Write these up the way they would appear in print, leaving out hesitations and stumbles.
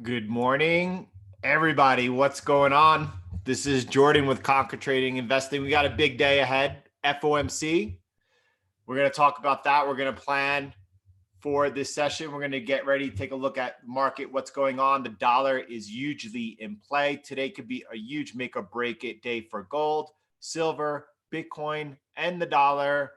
Good morning, everybody. What's going on? This is Jordan with Conquer Trading Investing. We got a big day ahead, FOMC. We're going to talk about that. We're going to plan for this session. We're going to get ready, take a look at the market, what's going on. The dollar is hugely in play. Today could be a huge make or break it day for gold, silver, Bitcoin, and the dollar.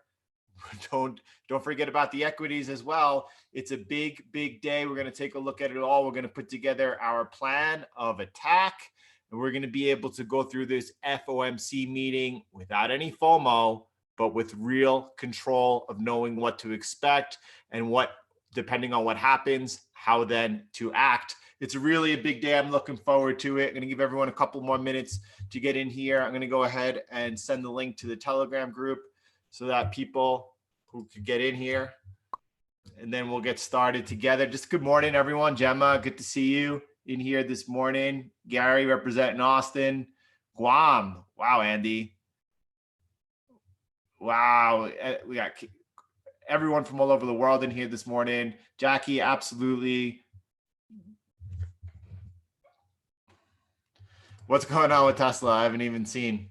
Don't forget about the equities as well. It's a big day. We're going to take a look at it all. We're going to put together our plan of attack, and we're going to be able to go through this FOMC meeting without any FOMO, but with real control of knowing what to expect and what, depending on what happens, how then to act. It's really a big day. I'm looking forward to it. I'm going to give everyone a couple more minutes to get in here. I'm going to go ahead and send the link to the Telegram group so that people who could get in here, and then we'll get started together. Just good morning, everyone. Gemma, good to see you in here this morning. Gary representing Austin. Guam. Wow, Andy. Wow, we got everyone from all over the world in here this morning. Jackie, absolutely. What's going on with Tesla? I haven't even seen.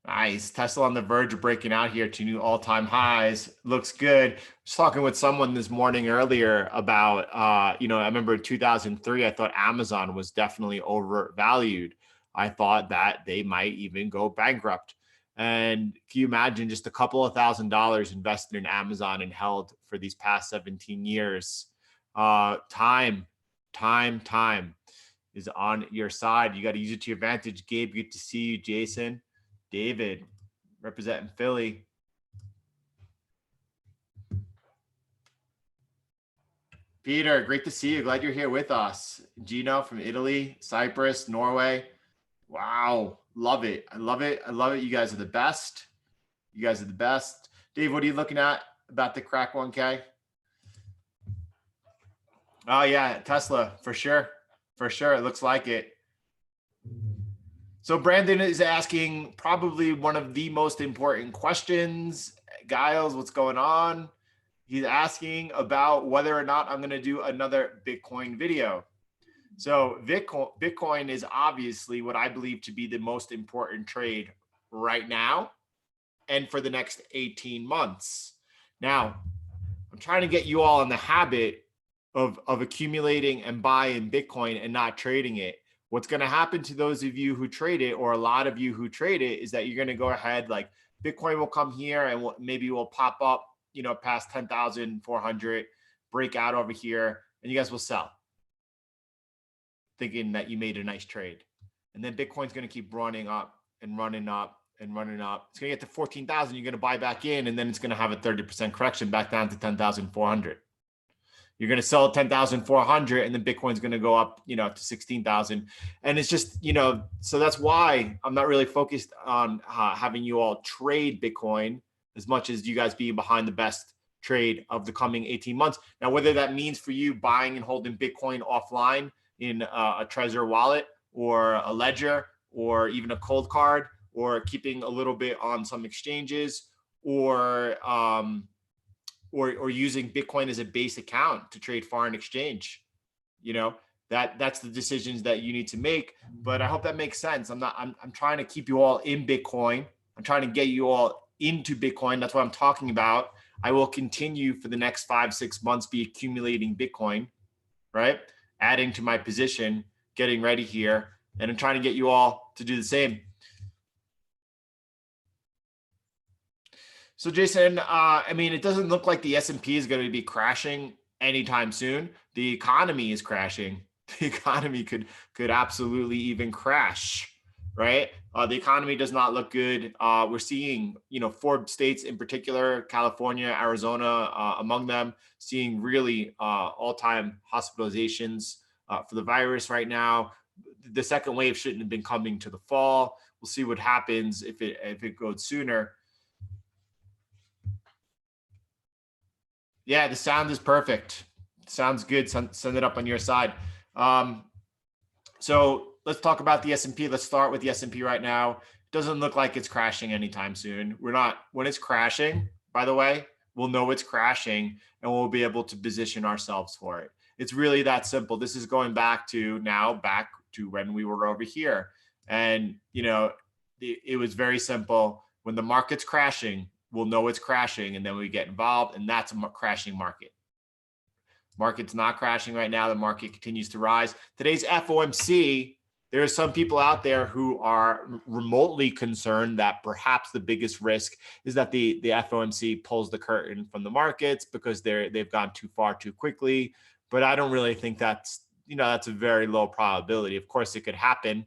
Nice. Tesla on the verge of breaking out here to new all-time highs. Looks good. I was talking with someone this morning earlier about, I remember in 2003, I thought Amazon was definitely overvalued. I thought that they might even go bankrupt. And can you imagine just a couple of $1,000s invested in Amazon and held for these past 17 years? Time is on your side. You got to use it to your advantage. Gabe, good to see you. Jason. David, representing Philly. Peter, great to see you. Glad you're here with us. Gino from Italy, Cyprus, Norway. Wow, love it. I love it. I love it. You guys are the best. You guys are the best. Dave, what are you looking at about the crack 1K? Oh, yeah, Tesla, for sure. For sure. It looks like it. So Brandon is asking probably one of the most important questions. Giles, what's going on? He's asking about whether or not I'm going to do another Bitcoin video. So Bitcoin is obviously what I believe to be the most important trade right now and for the next 18 months. Now, I'm trying to get you all in the habit of accumulating and buying Bitcoin and not trading it. What's going to happen to those of you who trade it, or a lot of you who trade it, is that you're going to go ahead, like Bitcoin will come here and maybe will pop up, past 10,400, break out over here, and you guys will sell, thinking that you made a nice trade. And then Bitcoin's going to keep running up and running up and running up. It's going to get to 14,000. You're going to buy back in, and then it's going to have a 30% correction back down to 10,400. You're going to sell 10,400 and then Bitcoin's going to go up, to 16,000. And it's just, so that's why I'm not really focused on having you all trade Bitcoin as much as you guys being behind the best trade of the coming 18 months. Now, whether that means for you buying and holding Bitcoin offline in a Trezor wallet or a Ledger or even a cold card, or keeping a little bit on some exchanges, or using Bitcoin as a base account to trade foreign exchange, that's the decisions that you need to make. But I hope that makes sense. I'm trying to keep you all in Bitcoin. I'm trying to get you all into Bitcoin. That's what I'm talking about. I will continue for the next 5-6 months, be accumulating Bitcoin, right? Adding to my position, getting ready here. And I'm trying to get you all to do the same. So Jason, it doesn't look like the S&P is going to be crashing anytime soon. The economy is crashing. The economy could absolutely even crash, right? The economy does not look good. We're seeing, 4 states in particular, California, Arizona, among them, seeing really all-time hospitalizations for the virus right now. The second wave shouldn't have been coming to the fall. We'll see what happens if it goes sooner. Yeah, the sound is perfect. Sounds good. Send it up on your side. So let's talk about the S&P. Let's start with the S&P right now. It doesn't look like it's crashing anytime soon. When it's crashing, by the way, we'll know it's crashing and we'll be able to position ourselves for it. It's really that simple. This is going back to when we were over here. And, it was very simple. When the market's crashing, we'll know it's crashing, and then we get involved, and that's a crashing market. Market's not crashing right now. The market continues to rise. Today's FOMC, there are some people out there who are remotely concerned that perhaps the biggest risk is that the FOMC pulls the curtain from the markets because they've gone too far too quickly. But I don't really think that's a very low probability. Of course, it could happen.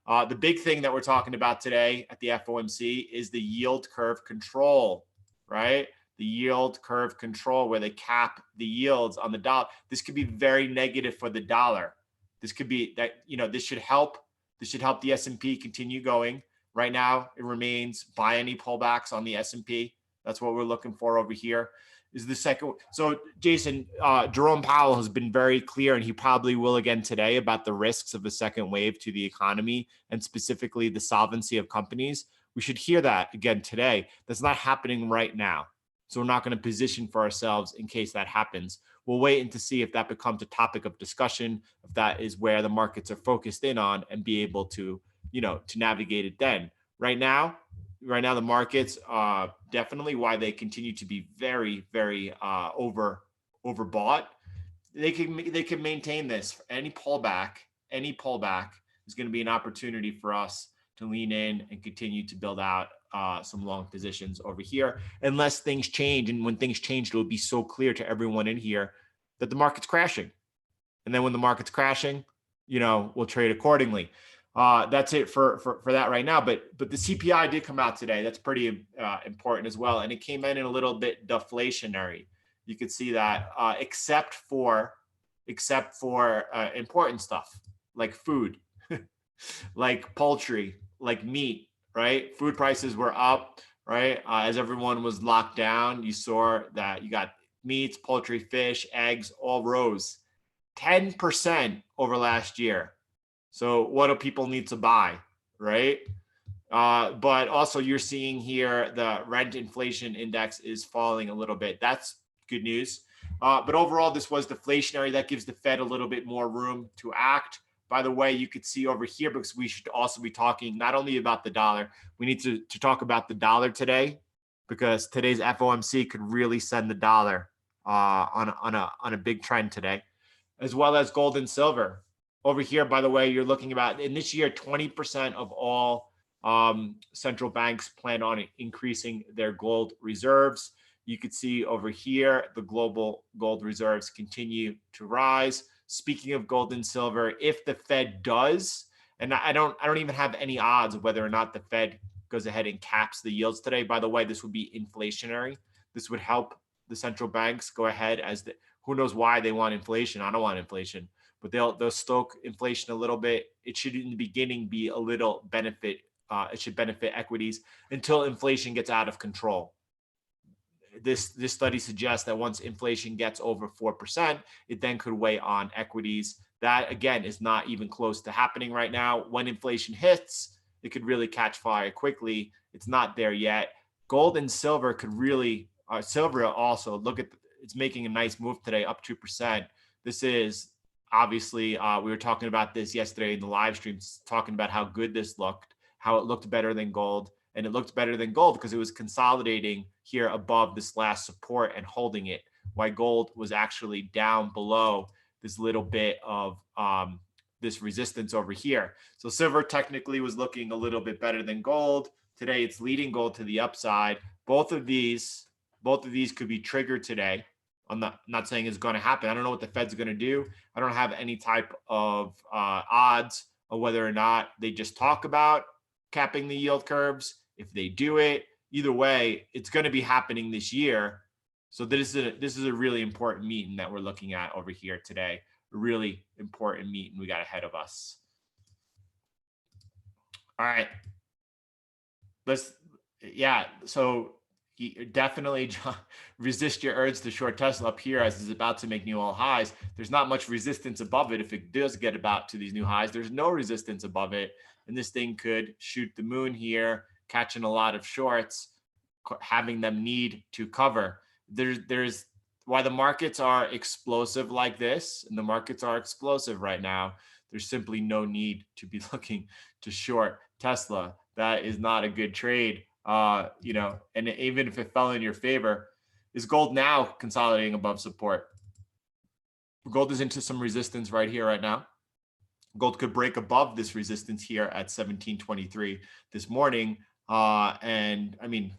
The big thing that we're talking about today at the FOMC is the yield curve control, right? The yield curve control, where they cap the yields on the dollar. This could be very negative for the dollar. This could be that, this should help the S&P continue going. Right now, it remains buy any pullbacks on the S&P. That's what we're looking for over here. Is the second. So Jason, Jerome Powell has been very clear, and he probably will again today, about the risks of a second wave to the economy and specifically the solvency of companies. We should hear that again today. That's not happening right now. So we're not going to position for ourselves in case that happens. We'll wait and to see if that becomes a topic of discussion, if that is where the markets are focused in on, and be able to, to navigate it then. Right now, the markets definitely, why they continue to be very, very overbought. They can maintain this. Any pullback is going to be an opportunity for us to lean in and continue to build out some long positions over here, unless things change. And when things change, it will be so clear to everyone in here that the market's crashing. And then when the market's crashing, we'll trade accordingly. That's it for that right now. But the CPI did come out today. That's pretty important as well. And it came in a little bit deflationary. You could see that, except for important stuff like food, like poultry, like meat, right? Food prices were up, right? As everyone was locked down, you saw that you got meats, poultry, fish, eggs, all rose 10% over last year. So what do people need to buy, right? But also you're seeing here the rent inflation index is falling a little bit. That's good news. But overall, this was deflationary. That gives the Fed a little bit more room to act. By the way, you could see over here, because we should also be talking not only about the dollar, we need to talk about the dollar today, because today's FOMC could really send the dollar on a big trend today, as well as gold and silver. Over here, by the way, you're looking about, in this year, 20% of all central banks plan on increasing their gold reserves. You could see over here, the global gold reserves continue to rise. Speaking of gold and silver, if the Fed does, and I don't even have any odds of whether or not the Fed goes ahead and caps the yields today. By the way, this would be inflationary. This would help the central banks go ahead who knows why they want inflation. I don't want inflation, but they'll stoke inflation a little bit. It should in the beginning be a little benefit. It should benefit equities until inflation gets out of control. This study suggests that once inflation gets over 4%, it then could weigh on equities. That, again, is not even close to happening right now. When inflation hits, it could really catch fire quickly. It's not there yet. Gold and silver could really, silver also, it's making a nice move today, up 2%. This is obviously, we were talking about this yesterday in the live streams, talking about how good this looked, how it looked better than gold. And it looked better than gold because it was consolidating here above this last support and holding it, while gold was actually down below this little bit of this resistance over here. So silver technically was looking a little bit better than gold. Today, it's leading gold to the upside. Both of these could be triggered today. I'm not saying it's going to happen. I don't know what the Fed's going to do. I don't have any type of odds of whether or not they just talk about capping the yield curves. If they do it, either way, it's going to be happening this year. So this is a really important meeting that we're looking at over here today. A really important meeting we got ahead of us. All right. So definitely resist your urge to short Tesla up here as it's about to make new all highs. There's not much resistance above it. If it does get about to these new highs, there's no resistance above it. And this thing could shoot the moon here, catching a lot of shorts, having them need to cover. There's the markets are explosive like this, and the markets are explosive right now, there's simply no need to be looking to short Tesla. That is not a good trade. You know, and even if it fell in your favor, is gold now consolidating above support? Gold is into some resistance right here, right now. Gold could break above this resistance here at 1723 this morning. And I mean,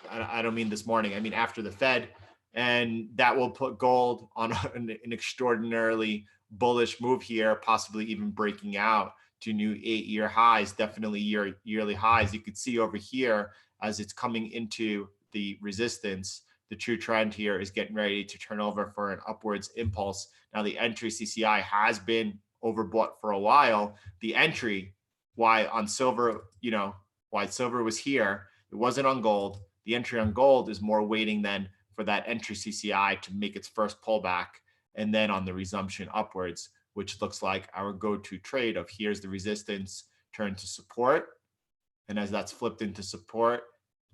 I don't mean this morning, I mean after the Fed. And that will put gold on an extraordinarily bullish move here, possibly even breaking out to new 8-year highs, definitely yearly highs. You could see over here as it's coming into the resistance, the true trend here is getting ready to turn over for an upwards impulse. Now the entry CCI has been overbought for a while. The entry, why on silver, you know, why silver was here, it wasn't on gold. The entry on gold is more waiting than for that entry CCI to make its first pullback, and then on the resumption upwards, which looks like our go-to trade of here's the resistance, turn to support. And as that's flipped into support,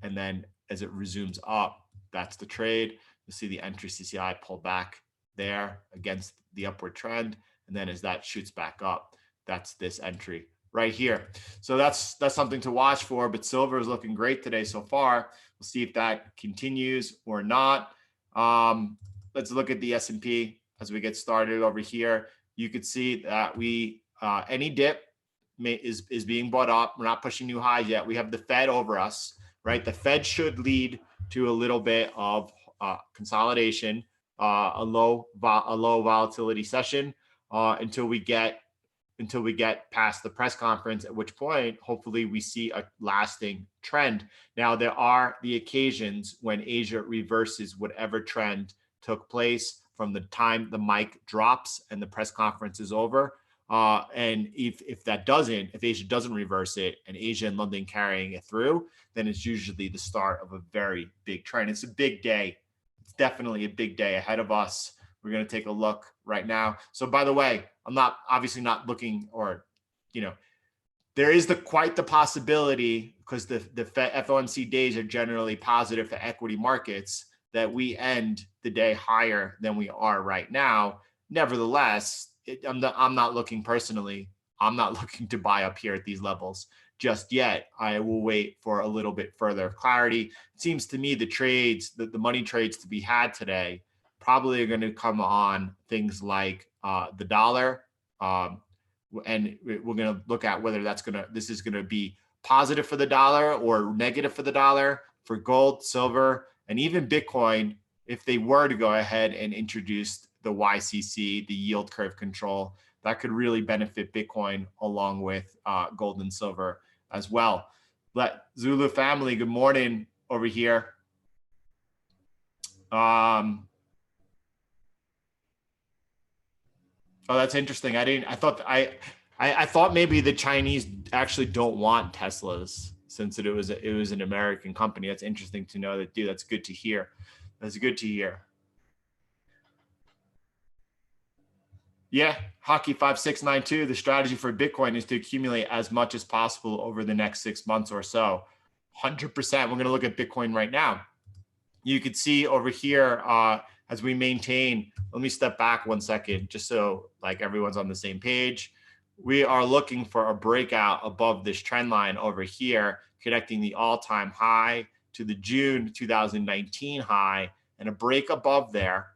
and then as it resumes up, that's the trade. You'll see the entry CCI pull back there against the upward trend. And then as that shoots back up, that's this entry right here. So that's something to watch for. But silver is looking great today so far. We'll see if that continues or not. Let's look at the S&P as we get started over here. You could see that we any dip is being bought up. We're not pushing new highs yet. We have the Fed over us, right? The Fed should lead to a little bit of consolidation, a low volatility session until we get past the press conference, at which point hopefully we see a lasting trend. Now there are the occasions when Asia reverses whatever trend took place from the time the mic drops and the press conference is over. And if Asia doesn't reverse it and Asia and London carrying it through, then it's usually the start of a very big trend. It's a big day. It's definitely a big day ahead of us. We're going to take a look right now. So by the way, I'm obviously not looking, or, you know, there is quite the possibility, because the FOMC days are generally positive for equity markets, that we end the day higher than we are right now. Nevertheless, I'm not looking personally. I'm not looking to buy up here at these levels just yet. I will wait for a little bit further clarity. It seems to me the trades, the money trades to be had today probably are going to come on things like the dollar. And we're going to look at whether this is going to be positive for the dollar or negative for the dollar, for gold, silver, and even Bitcoin, if they were to go ahead and introduce the YCC, the yield curve control. That could really benefit Bitcoin along with gold and silver as well. Zulu family, good morning over here. Oh, that's interesting. I thought maybe the Chinese actually don't want Teslas, since it was an American company. That's interesting to know that, dude. That's good to hear. That's good to hear. Yeah, Hockey 5692. The strategy for Bitcoin is to accumulate as much as possible over the next 6 months or so. 100%. We're going to look at Bitcoin right now. You could see over here as we maintain. Let me step back 1 second, just so like everyone's on the same page. We are looking for a breakout above this trend line over here, connecting the all-time high to the June 2019 high, and a break above there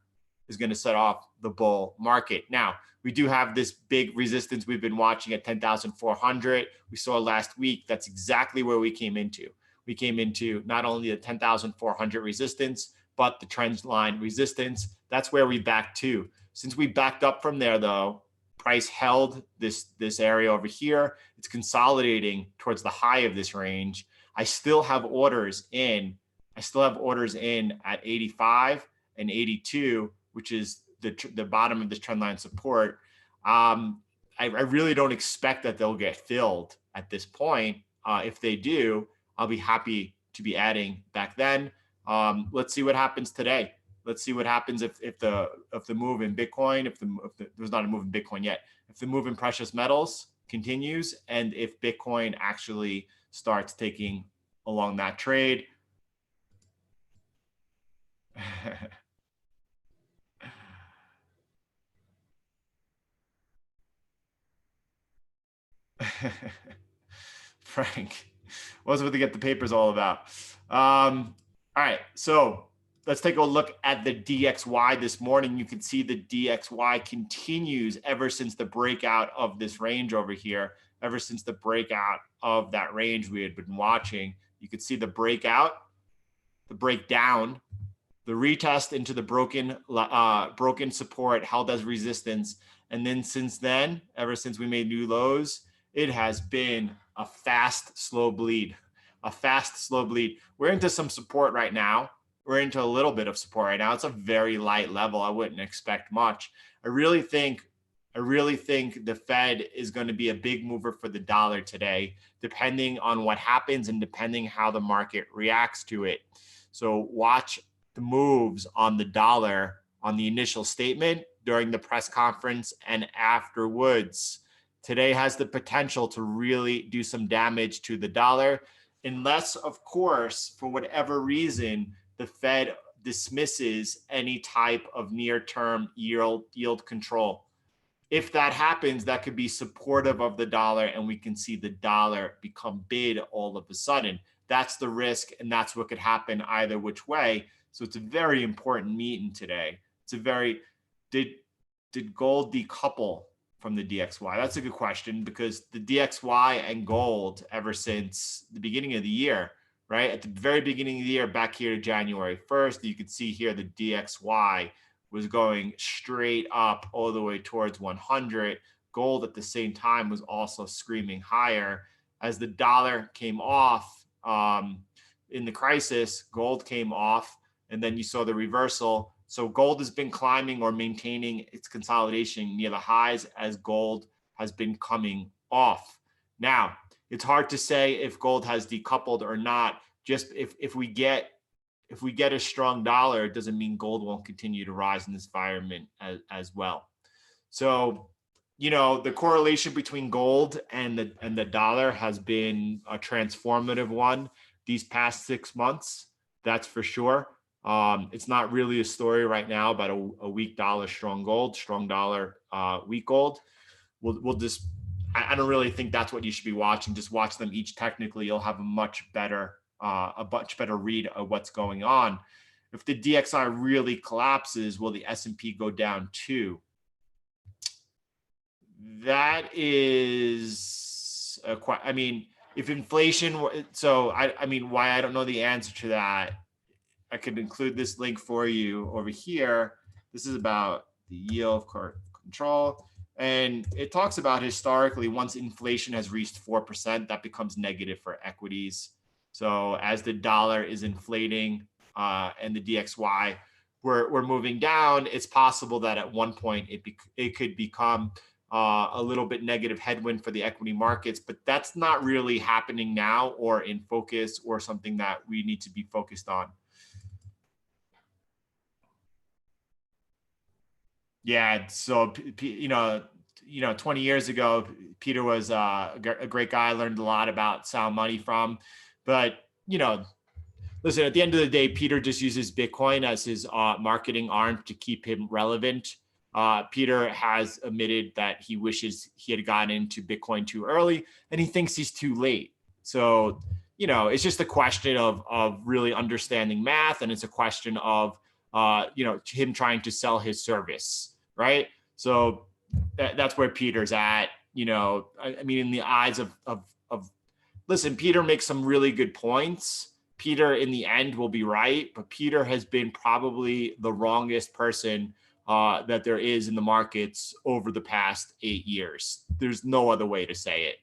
is going to set off the bull market. Now, we do have this big resistance we've been watching at 10,400. We saw last week. That's exactly where we came into. We came into not only the 10,400 resistance, but the trend line resistance. That's where we backed to. Since we backed up from there, though, price held this area over here. It's consolidating towards the high of this range. I still have orders in. At 85 and 82, which is the bottom of this trend line support. I really don't expect that they'll get filled at this point. If they do, I'll be happy to be adding back then. Let's see what happens today. Let's see what happens if the move in Bitcoin, if there's not a move in Bitcoin yet, if the move in precious metals continues, and if Bitcoin actually starts taking along that trade. Frank wasn't what to get the papers all about. All right, so let's take a look at the DXY this morning. You can see the DXY continues ever since the breakout of this range over here, ever since the breakout of that range we had been watching. You could see the breakout, the breakdown, the retest into the broken support held as resistance. And then since then, ever since we made new lows, it has been a fast, slow bleed, a fast, slow bleed. We're into some support right now. We're into a little bit of support right now. It's a very light level. I wouldn't expect much. I really think the Fed is going to be a big mover for the dollar today, depending on what happens and depending how the market reacts to it. So watch the moves on the dollar on the initial statement, during the press conference, and afterwards. Today has the potential to really do some damage to the dollar, unless, of course, for whatever reason, the Fed dismisses any type of near-term yield control. If that happens, that could be supportive of the dollar, and we can see the dollar become bid all of a sudden. That's the risk, and that's what could happen either which way. So it's a very important meeting today. It's a very, did gold decouple from the DXY? That's a good question, because the DXY and gold, ever since the beginning of the year, right? At the very beginning of the year, back here to January 1st, you could see here the DXY was going straight up all the way towards 100. Gold at the same time was also screaming higher. As the dollar came off in the crisis, gold came off, and then you saw the reversal. So gold has been climbing or maintaining its consolidation near the highs as gold has been coming off. Now, it's hard to say if gold has decoupled or not. Just if we get a strong dollar, it doesn't mean gold won't continue to rise in this environment as well. So, you know, the correlation between gold and the dollar has been a transformative one these past 6 months. That's for sure. It's not really a story right now about a weak dollar, strong gold, strong dollar, weak gold. We'll just, I don't really think that's what you should be watching. Just watch them each technically. You'll have a much better read of what's going on. If the DXY really collapses, will the S&P go down too? That is I mean, if inflation, so I mean, why I don't know the answer to that. I could include this link for you over here. This is about the yield control. And it talks about historically, once inflation has reached 4%, that becomes negative for equities. So as the dollar is inflating and the DXY, we're moving down, it's possible that at one point it could become a little bit negative headwind for the equity markets, but that's not really happening now or in focus or something that we need to be focused on. Yeah, so you know, 20 years ago, Peter was a great guy. I learned a lot about sound money from, but you know, listen, at the end of the day, Peter just uses Bitcoin as his marketing arm to keep him relevant. Peter has admitted that he wishes he had gotten into Bitcoin too early, and he thinks he's too late. So, you know, it's just a question of really understanding math, and it's a question of you know, him trying to sell his service, right? So that's where Peter's at. You know, I mean, in the eyes of listen, Peter makes some really good points. Peter, in the end, will be right, but Peter has been probably the wrongest person that there is in the markets over the past 8 years. There's no other way to say it.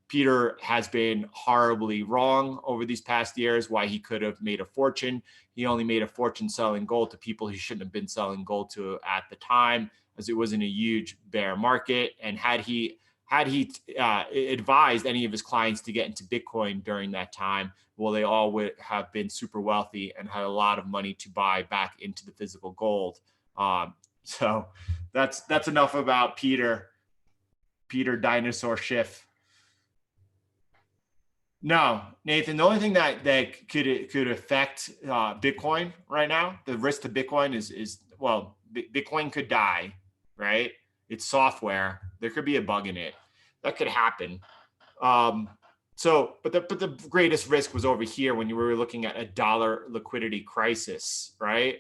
Peter has been horribly wrong over these past years, why he could have made a fortune. He only made a fortune selling gold to people he shouldn't have been selling gold to at the time, as it was in a huge bear market. And had he advised any of his clients to get into Bitcoin during that time, well, they all would have been super wealthy and had a lot of money to buy back into the physical gold. So that's enough about Peter Dinosaur Schiff. No, Nathan, the only thing that could affect Bitcoin right now, the risk to Bitcoin is well, Bitcoin could die, right? It's software. There could be a bug in it. That could happen. But the greatest risk was over here when you were looking at a dollar liquidity crisis, right?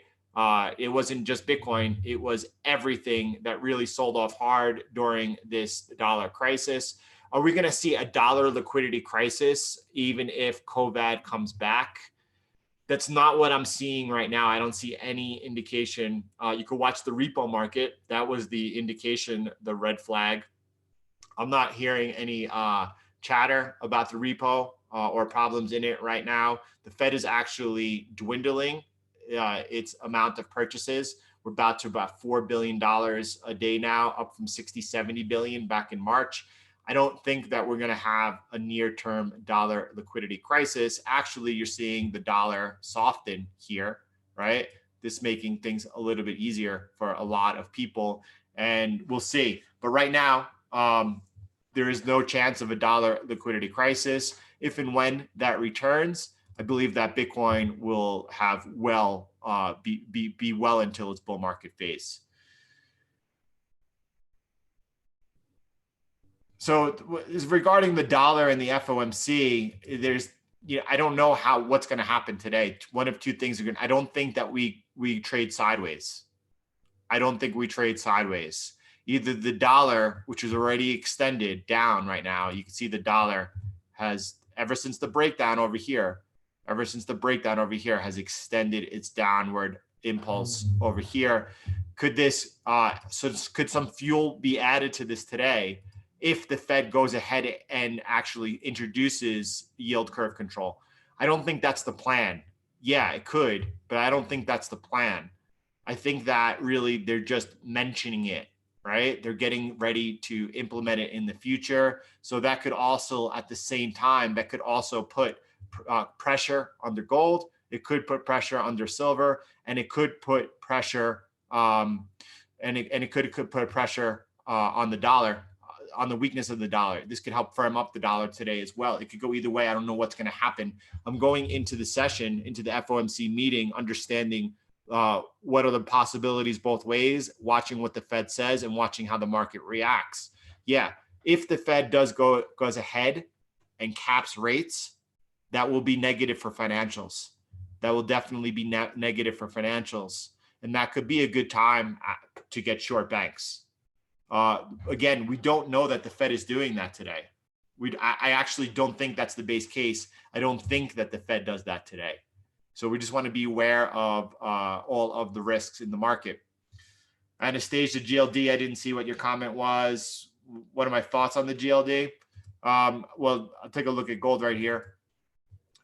It wasn't just Bitcoin, it was everything that really sold off hard during this dollar crisis. Are we going to see a dollar liquidity crisis even if COVID comes back? That's not what I'm seeing right now. I don't see any indication. You could watch the repo market. That was the indication, the red flag. I'm not hearing any chatter about the repo or problems in it right now. The Fed is actually dwindling its amount of purchases. We're about $4 billion a day now, up from 60, 70 billion back in March. I don't think that we're going to have a near-term dollar liquidity crisis. Actually, you're seeing the dollar soften here, right? This making things a little bit easier for a lot of people, and we'll see. But right now, there is no chance of a dollar liquidity crisis. If and when that returns, I believe that Bitcoin will have be well until its bull market phase. So regarding the dollar and the FOMC, I don't know what's going to happen today. One of two things are going. I don't think that we trade sideways. I don't think we trade sideways. Either the dollar, which is already extended down right now, you can see the dollar has, ever since the breakdown over here, has extended its downward impulse over here. Could some fuel be added to this today if the Fed goes ahead and actually introduces yield curve control? I don't think that's the plan. Yeah, it could, but I don't think that's the plan. I think that really they're just mentioning it, right? They're getting ready to implement it in the future. So that could also, at the same time, that could also put pressure under gold. It could put pressure under silver, and it could put pressure, and it could put pressure on the dollar, on the weakness of the dollar. This could help firm up the dollar today as well. It could go either way. I don't know what's going to happen. I'm going into the session, into the FOMC meeting, understanding what are the possibilities both ways, watching what the Fed says and watching how the market reacts. Yeah, if the Fed goes ahead and caps rates, that will be negative for financials. That will definitely be negative for financials. And that could be a good time to get short banks. Again, we don't know that the Fed is doing that today. I actually don't think that's the base case. I don't think that the Fed does that today. So we just want to be aware of all of the risks in the market. Anastasia, GLD, I didn't see what your comment was. What are my thoughts on the GLD? Well, I'll take a look at gold right here.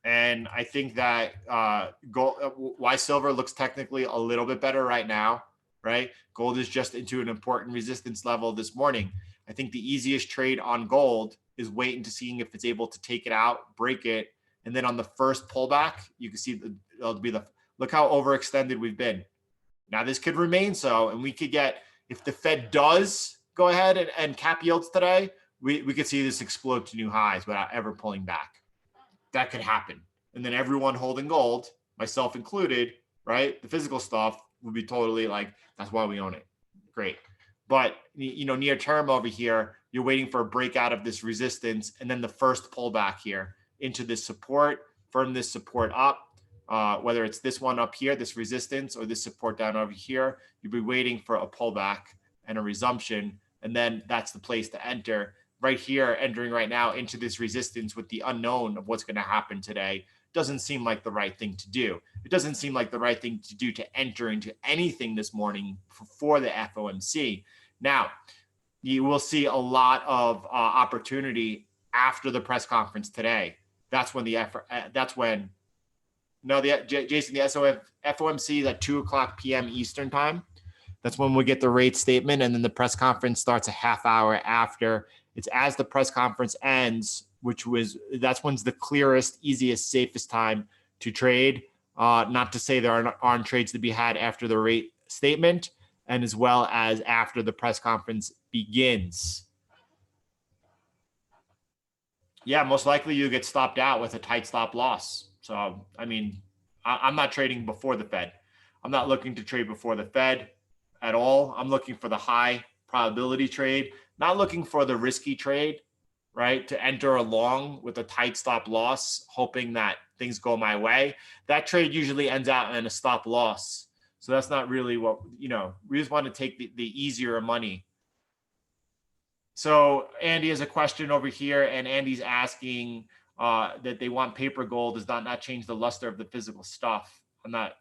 And I think that Y silver looks technically a little bit better right now, right? Gold is just into an important resistance level this morning. I think the easiest trade on gold is waiting to seeing if it's able to take it out, break it, and then on the first pullback, you can see look how overextended we've been. Now this could remain so, and we could get, if the Fed does go ahead and cap yields today, we could see this explode to new highs without ever pulling back. That could happen. And then everyone holding gold, myself included, right? The physical stuff would be totally like, that's why we own it. Great. But, near term over here, you're waiting for a breakout of this resistance and then the first pullback here into this support, firm this support up, whether it's this one up here, this resistance, or this support down over here, you'll be waiting for a pullback and a resumption. And then that's the place to enter. Right here, entering right now into this resistance with the unknown of what's going to happen today doesn't seem like the right thing to do. It doesn't seem like the right thing to do to enter into anything this morning for the FOMC. Now, you will see a lot of opportunity after the press conference today. Jason, the FOMC is at 2:00 p.m. Eastern time. That's when we get the rate statement, and then the press conference starts a half hour after. It's as the press conference ends, that's when's the clearest, easiest, safest time to trade. Not to say there aren't trades to be had after the rate statement, and as well as after the press conference begins. Yeah, most likely you get stopped out with a tight stop loss. So, I'm not trading before the Fed. I'm not looking to trade before the Fed at all. I'm looking for the high probability trade, not looking for the risky trade, right, to enter a long with a tight stop loss, hoping that things go my way. That trade usually ends out in a stop loss. So that's not really what, we just want to take the easier money. So Andy has a question over here, and Andy's asking that they want paper gold. Does that not change the luster of the physical stuff? I'm not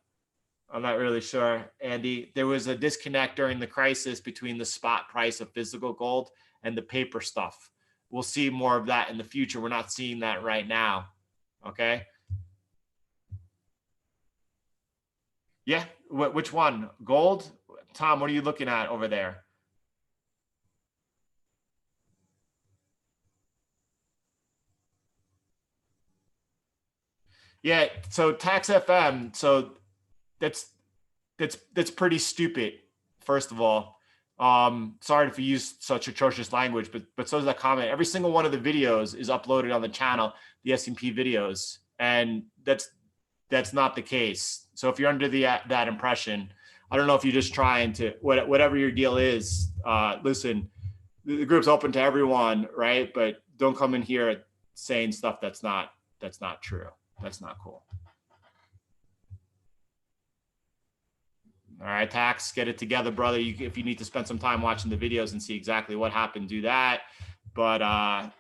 really sure, Andy. There was a disconnect during the crisis between the spot price of physical gold and the paper stuff. We'll see more of that in the future. We're not seeing that right now. Okay. Yeah. Which one? Gold? Tom, what are you looking at over there? Yeah. So tax FM. So that's pretty stupid. First of all, sorry if you use such atrocious language, but so is that comment. Every single one of the videos is uploaded on the channel, the S&P videos, and that's not the case. So if you're under that impression, I don't know if you're just trying to whatever your deal is. Listen, the group's open to everyone, right? But don't come in here saying stuff that's not true. That's not cool. All right, Tax, get it together, brother. If you need to spend some time watching the videos and see exactly what happened, do that. But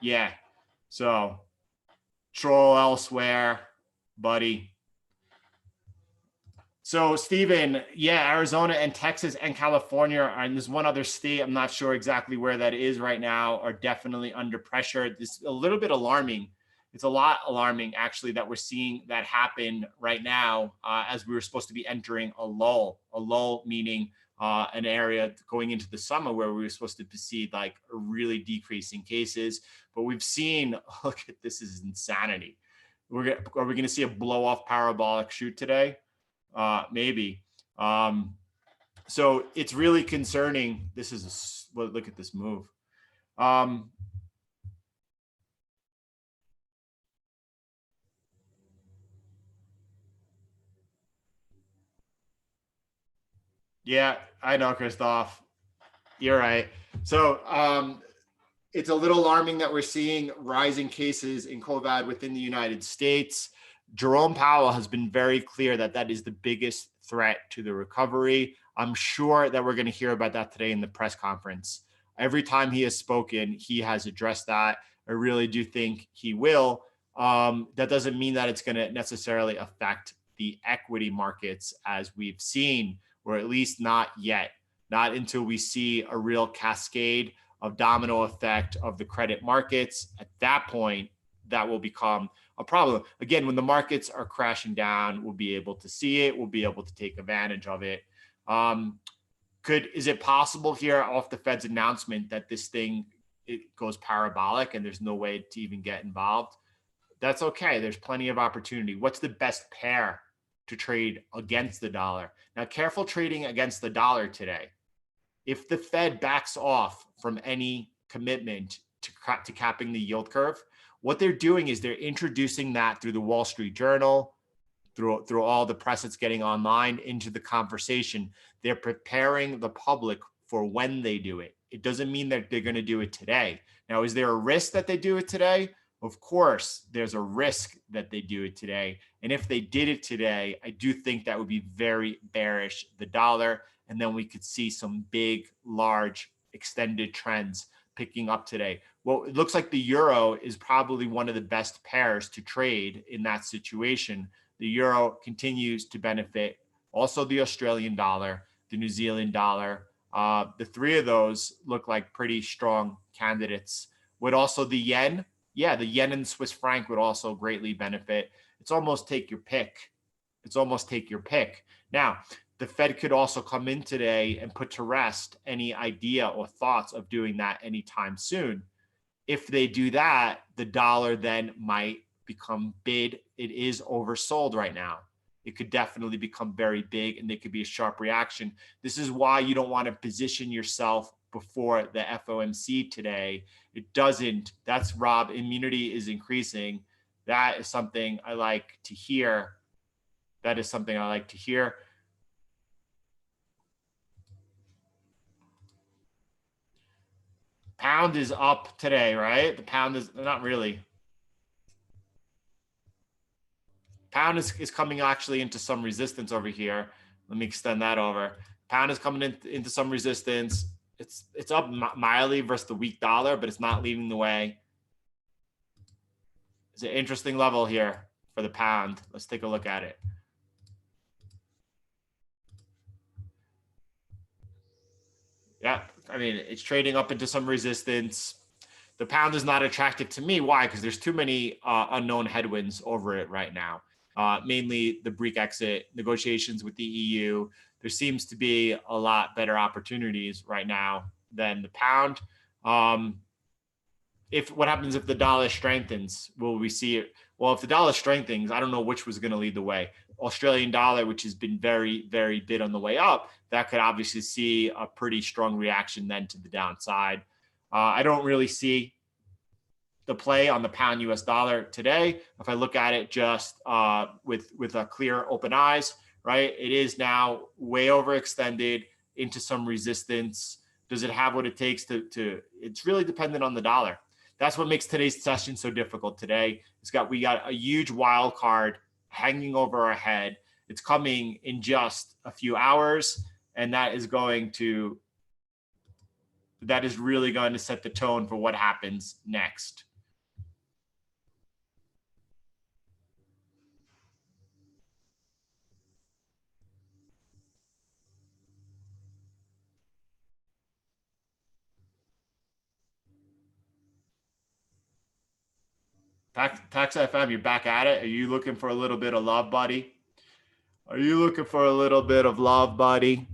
yeah, so troll elsewhere, buddy. So Steven, yeah, Arizona and Texas and California, and there's one other state, I'm not sure exactly where that is right now, are definitely under pressure. This is a little bit alarming. It's a lot alarming, actually, that we're seeing that happen right now as we were supposed to be entering a lull meaning an area going into the summer where we were supposed to see like a really decrease in cases. But we've seen, look at this, is insanity. Are we going to see a blow off parabolic shoot today? Maybe. So it's really concerning. This is well, look at this move. Yeah, I know, Christoph. You're right. So it's a little alarming that we're seeing rising cases in COVID within the United States. Jerome Powell has been very clear that that is the biggest threat to the recovery. I'm sure that we're going to hear about that today in the press conference. Every time he has spoken, he has addressed that. I really do think he will. That doesn't mean that it's going to necessarily affect the equity markets as we've seen, or at least not yet, not until we see a real cascade of domino effect of the credit markets. At that point, that will become a problem. Again, when the markets are crashing down, we'll be able to see it. We'll be able to take advantage of it. Is it possible here off the Fed's announcement that this thing, it goes parabolic and there's no way to even get involved? That's okay. There's plenty of opportunity. What's the best pair to trade against the dollar? Now, careful trading against the dollar today. If the Fed backs off from any commitment to capping the yield curve, what they're doing is they're introducing that through the Wall Street Journal, through all the press that's getting online into the conversation. They're preparing the public for when they do it. It doesn't mean that they're going to do it today. Now, is there a risk that they do it today? Of course, there's a risk that they do it today. And if they did it today, I do think that would be very bearish the dollar. And then we could see some big, large, extended trends picking up today. Well, it looks like the euro is probably one of the best pairs to trade in that situation. The euro continues to benefit. Also, the Australian dollar, the New Zealand dollar. The three of those look like pretty strong candidates. Would also the yen? Yeah, the yen and Swiss franc would also greatly benefit. It's almost take your pick. It's almost take your pick. Now, the Fed could also come in today and put to rest any idea or thoughts of doing that anytime soon. If they do that, the dollar then might become bid. It is oversold right now. It could definitely become very big and there could be a sharp reaction. This is why you don't want to position yourself before the FOMC today. It doesn't. That's Rob. Immunity is increasing. That is something I like to hear. That is something I like to hear. Pound is up today, right? The pound is not really. Pound is coming actually into some resistance over here. Let me extend that over. Pound is coming into some resistance. It's up mildly versus the weak dollar, but it's not leading the way. It's an interesting level here for the pound. Let's take a look at it. Yeah, I mean, it's trading up into some resistance. The pound is not attractive to me. Why? Because there's too many unknown headwinds over it right now. Mainly the Greek exit, negotiations with the EU. There seems to be a lot better opportunities right now than the pound. If what happens if the dollar strengthens? Will we see it? Well, if the dollar strengthens, I don't know which was going to lead the way. Australian dollar, which has been very, very bid on the way up, that could obviously see a pretty strong reaction then to the downside. I don't really see the play on the pound US dollar today. If I look at it just with a clear open eyes, right? It is now way overextended into some resistance. Does it have what it takes to it's really dependent on the dollar. That's what makes today's session so difficult today. We got a huge wild card hanging over our head. It's coming in just a few hours, and that is really going to set the tone for what happens next. Tax FM, you're back at it. Are you looking for a little bit of love, buddy? Are you looking for a little bit of love, buddy?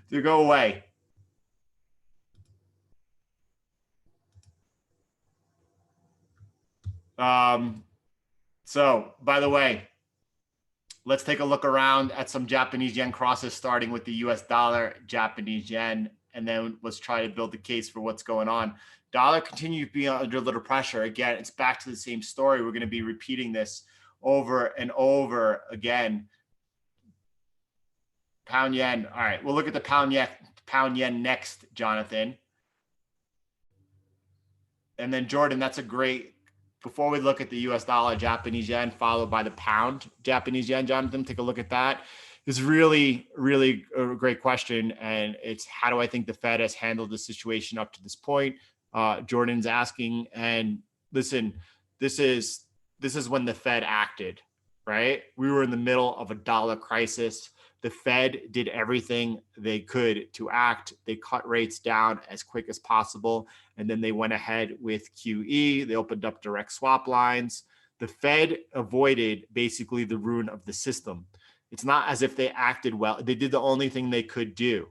To go away. So, by the way, let's take a look around at some Japanese yen crosses, starting with the US dollar, Japanese yen, and then let's try to build the case for what's going on. Dollar continues to be under a little pressure. Again, it's back to the same story. We're going to be repeating this over and over again. Pound yen. All right, we'll look at the pound yen next, Jonathan. And then Jordan, that's a great, before we look at the US dollar, Japanese yen, followed by the pound Japanese yen, Jonathan, take a look at that. It's really, really a great question. And it's how do I think the Fed has handled the situation up to this point? Jordan's asking, and listen, this is when the Fed acted, right? We were in the middle of a dollar crisis. The Fed did everything they could to act. They cut rates down as quick as possible. And then they went ahead with QE. They opened up direct swap lines. The Fed avoided basically the ruin of the system. It's not as if they acted well. They did the only thing they could do,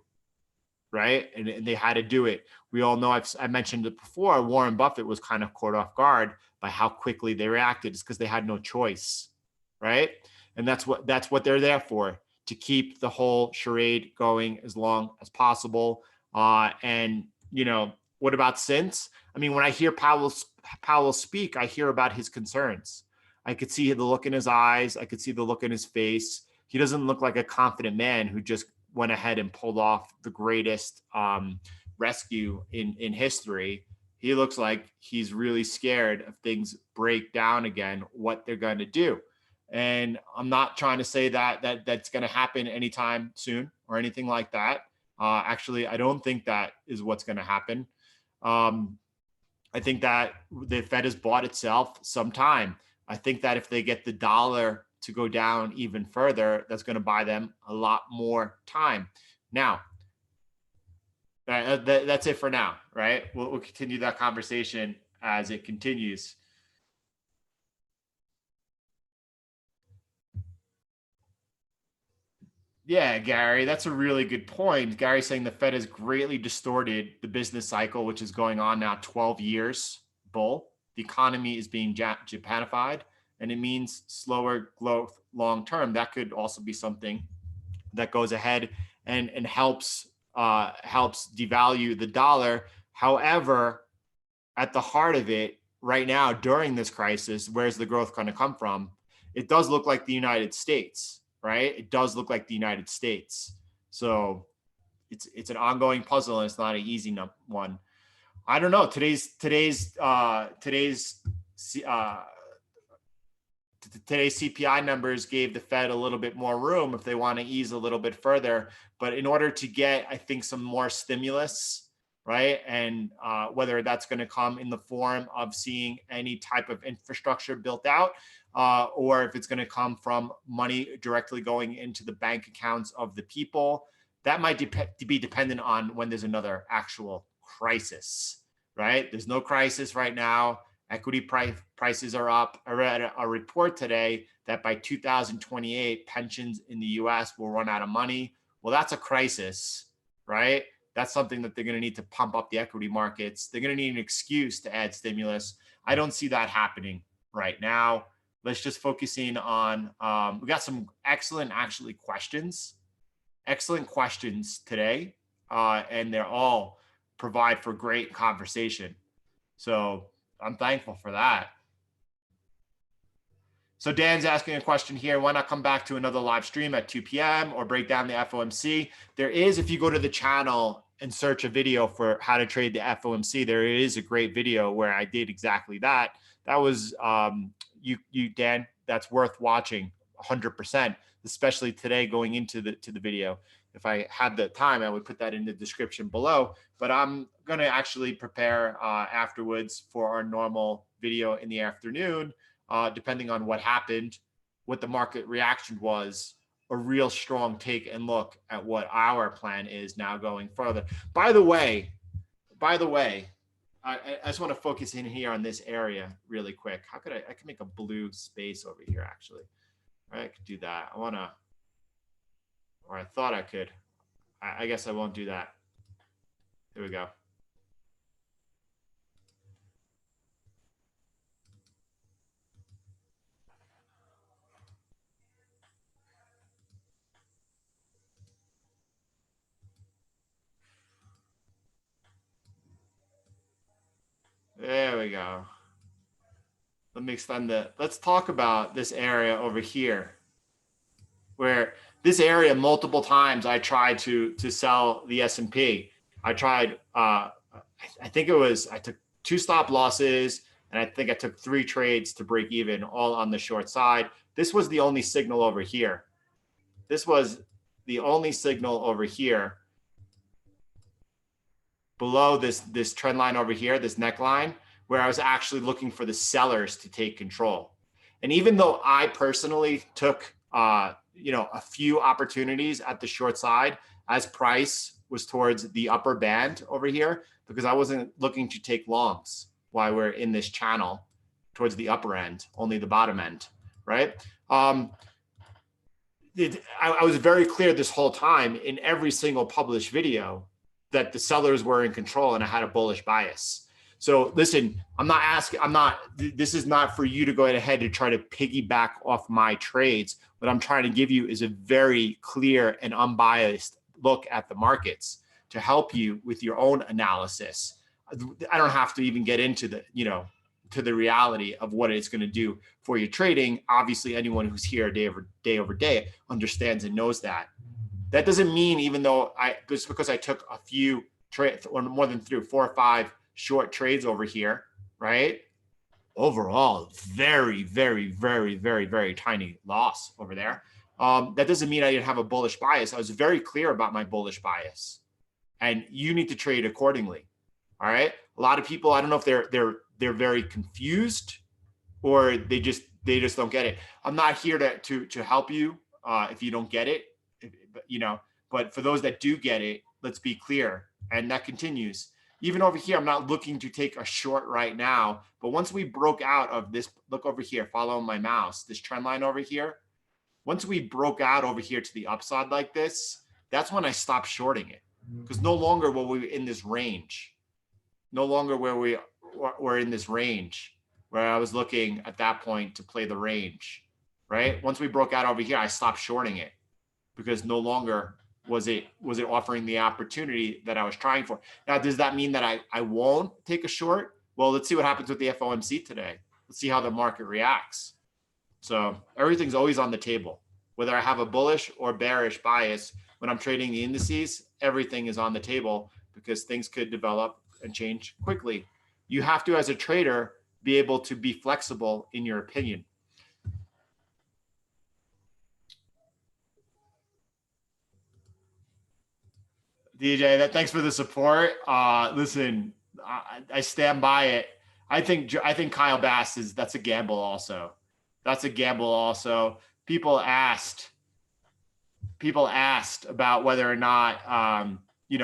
right? And they had to do it. We all know, I mentioned it before, Warren Buffett was kind of caught off guard by how quickly they reacted. It's because they had no choice, right? And that's what they're there for, to keep the whole charade going as long as possible. And, you know, what about since? I mean, when I hear Powell speak, I hear about his concerns. I could see the look in his eyes. I could see the look in his face. He doesn't look like a confident man who just went ahead and pulled off the greatest rescue in history. He looks like he's really scared of things break down again, what they're going to do. And I'm not trying to say that's going to happen anytime soon or anything like that. Actually, I don't think that is what's going to happen. I think that the Fed has bought itself some time. I think that if they get the dollar to go down even further, that's going to buy them a lot more time. Now, that's it for now, right? We'll continue that conversation as it continues. Yeah, Gary, that's a really good point. Gary's saying the Fed has greatly distorted the business cycle, which is going on now 12 years bull. The economy is being Japanified, and it means slower growth long term. That could also be something that goes ahead and helps devalue the dollar. However, at the heart of it right now during this crisis, where's the growth going to come from? It does look like the United States, right? It does look like the United States. So it's an ongoing puzzle, and it's not an easy one. I don't know. Today's CPI numbers gave the Fed a little bit more room if they want to ease a little bit further. But in order to get, I think, some more stimulus, right? And whether that's going to come in the form of seeing any type of infrastructure built out, or if it's going to come from money directly going into the bank accounts of the people, that might be dependent on when there's another actual crisis, right? There's no crisis right now. Equity prices are up. I read a report today that by 2028, pensions in the US will run out of money. Well, that's a crisis, right? That's something that they're going to need to pump up the equity markets. They're going to need an excuse to add stimulus. I don't see that happening right now. Let's just focus in on, we got some excellent questions today, and they're all provide for great conversation. So I'm thankful for that. So Dan's asking a question here. Why not come back to another live stream at 2 p.m. or break down the FOMC? There is, if you go to the channel and search a video for how to trade the FOMC, there is a great video where I did exactly that. That was you Dan, that's worth watching 100%, especially today going into the video. If I had the time, I would put that in the description below, but I'm going to actually prepare afterwards for our normal video in the afternoon, depending on what happened, what the market reaction was, a real strong take and look at what our plan is now going further. By the way, I just want to focus in here on this area really quick. How could I could make a blue space over here actually. All right, I could do that. I thought I could. I guess I won't do that. Here we go. There we go. Let me extend it. Let's talk about this area over here, where this area multiple times I tried to sell the S&P. I tried, I think it was, I took 2 stop losses, and I think I took 3 trades to break even, all on the short side. This was the only signal over here. This was the only signal over here below this trend line over here, this neckline, where I was actually looking for the sellers to take control. And even though I personally took a few opportunities at the short side as price was towards the upper band over here, because I wasn't looking to take longs while we're in this channel towards the upper end, only the bottom end, right? I was very clear this whole time in every single published video that the sellers were in control and I had a bullish bias. So listen, this is not for you to go ahead to try to piggyback off my trades. What I'm trying to give you is a very clear and unbiased look at the markets to help you with your own analysis. I don't have to even get into to the reality of what it's going to do for your trading. Obviously, anyone who's here day over day understands and knows that. That doesn't mean, even though just because I took a few trades or more than 3 or 4 or 5 short trades over here, right? Overall, very, very, very, very, very tiny loss over there. That doesn't mean I didn't have a bullish bias. I was very clear about my bullish bias, and you need to trade accordingly. All right. A lot of people, I don't know if they're very confused or they just don't get it. I'm not here to help you if you don't get it. But for those that do get it, let's be clear. And that continues. Even over here, I'm not looking to take a short right now, but once we broke out of this, look over here, follow my mouse, this trend line over here. Once we broke out over here to the upside like this, that's when I stopped shorting it, because no longer were we in this range. No longer were in this range where I was looking at that point to play the range, right? Once we broke out over here, I stopped shorting it, because no longer was it offering the opportunity that I was trying for. Now, does that mean that I won't take a short? Well, let's see what happens with the FOMC today. Let's see how the market reacts. So everything's always on the table. Whether I have a bullish or bearish bias, when I'm trading the indices, everything is on the table because things could develop and change quickly. You have to, as a trader, be able to be flexible in your opinion. DJ, thanks for the support. Listen, I stand by it. I think Kyle Bass that's a gamble also. That's a gamble also. People asked about whether or not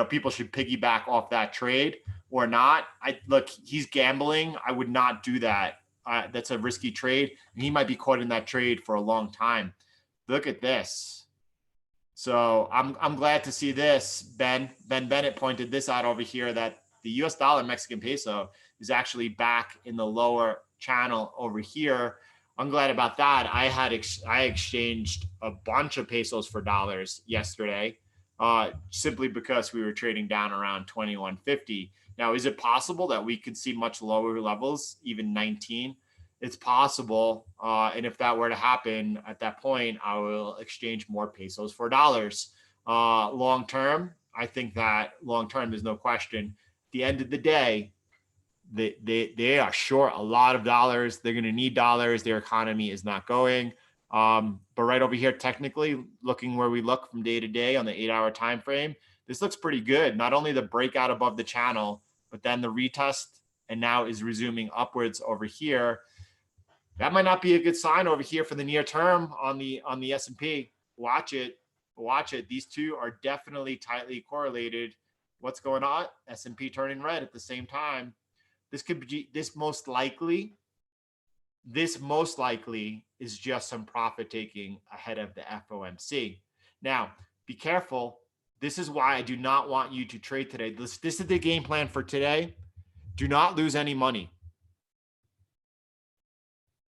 people should piggyback off that trade or not. Look, he's gambling. I would not do that. That's a risky trade, and he might be caught in that trade for a long time. Look at this. So I'm glad to see this. Ben Bennett pointed this out over here, that the US dollar Mexican peso is actually back in the lower channel over here. I'm glad about that. I exchanged a bunch of pesos for dollars yesterday, simply because we were trading down around 21.50. Now, is it possible that we could see much lower levels, even 19? It's possible. And if that were to happen at that point, I will exchange more pesos for dollars. Long term, I think that long term, there's no question. At the end of the day, they are short a lot of dollars. They're going to need dollars. Their economy is not going. But right over here, technically, looking where we look from day to day on the 8-hour time frame, this looks pretty good. Not only the breakout above the channel, but then the retest, and now is resuming upwards over here. That might not be a good sign over here for the near term on the S&P. Watch it. These two are definitely tightly correlated. What's going on? S&P turning red at the same time. This most likely is just some profit taking ahead of the FOMC. Now, be careful. This is why I do not want you to trade today. This is the game plan for today. Do not lose any money.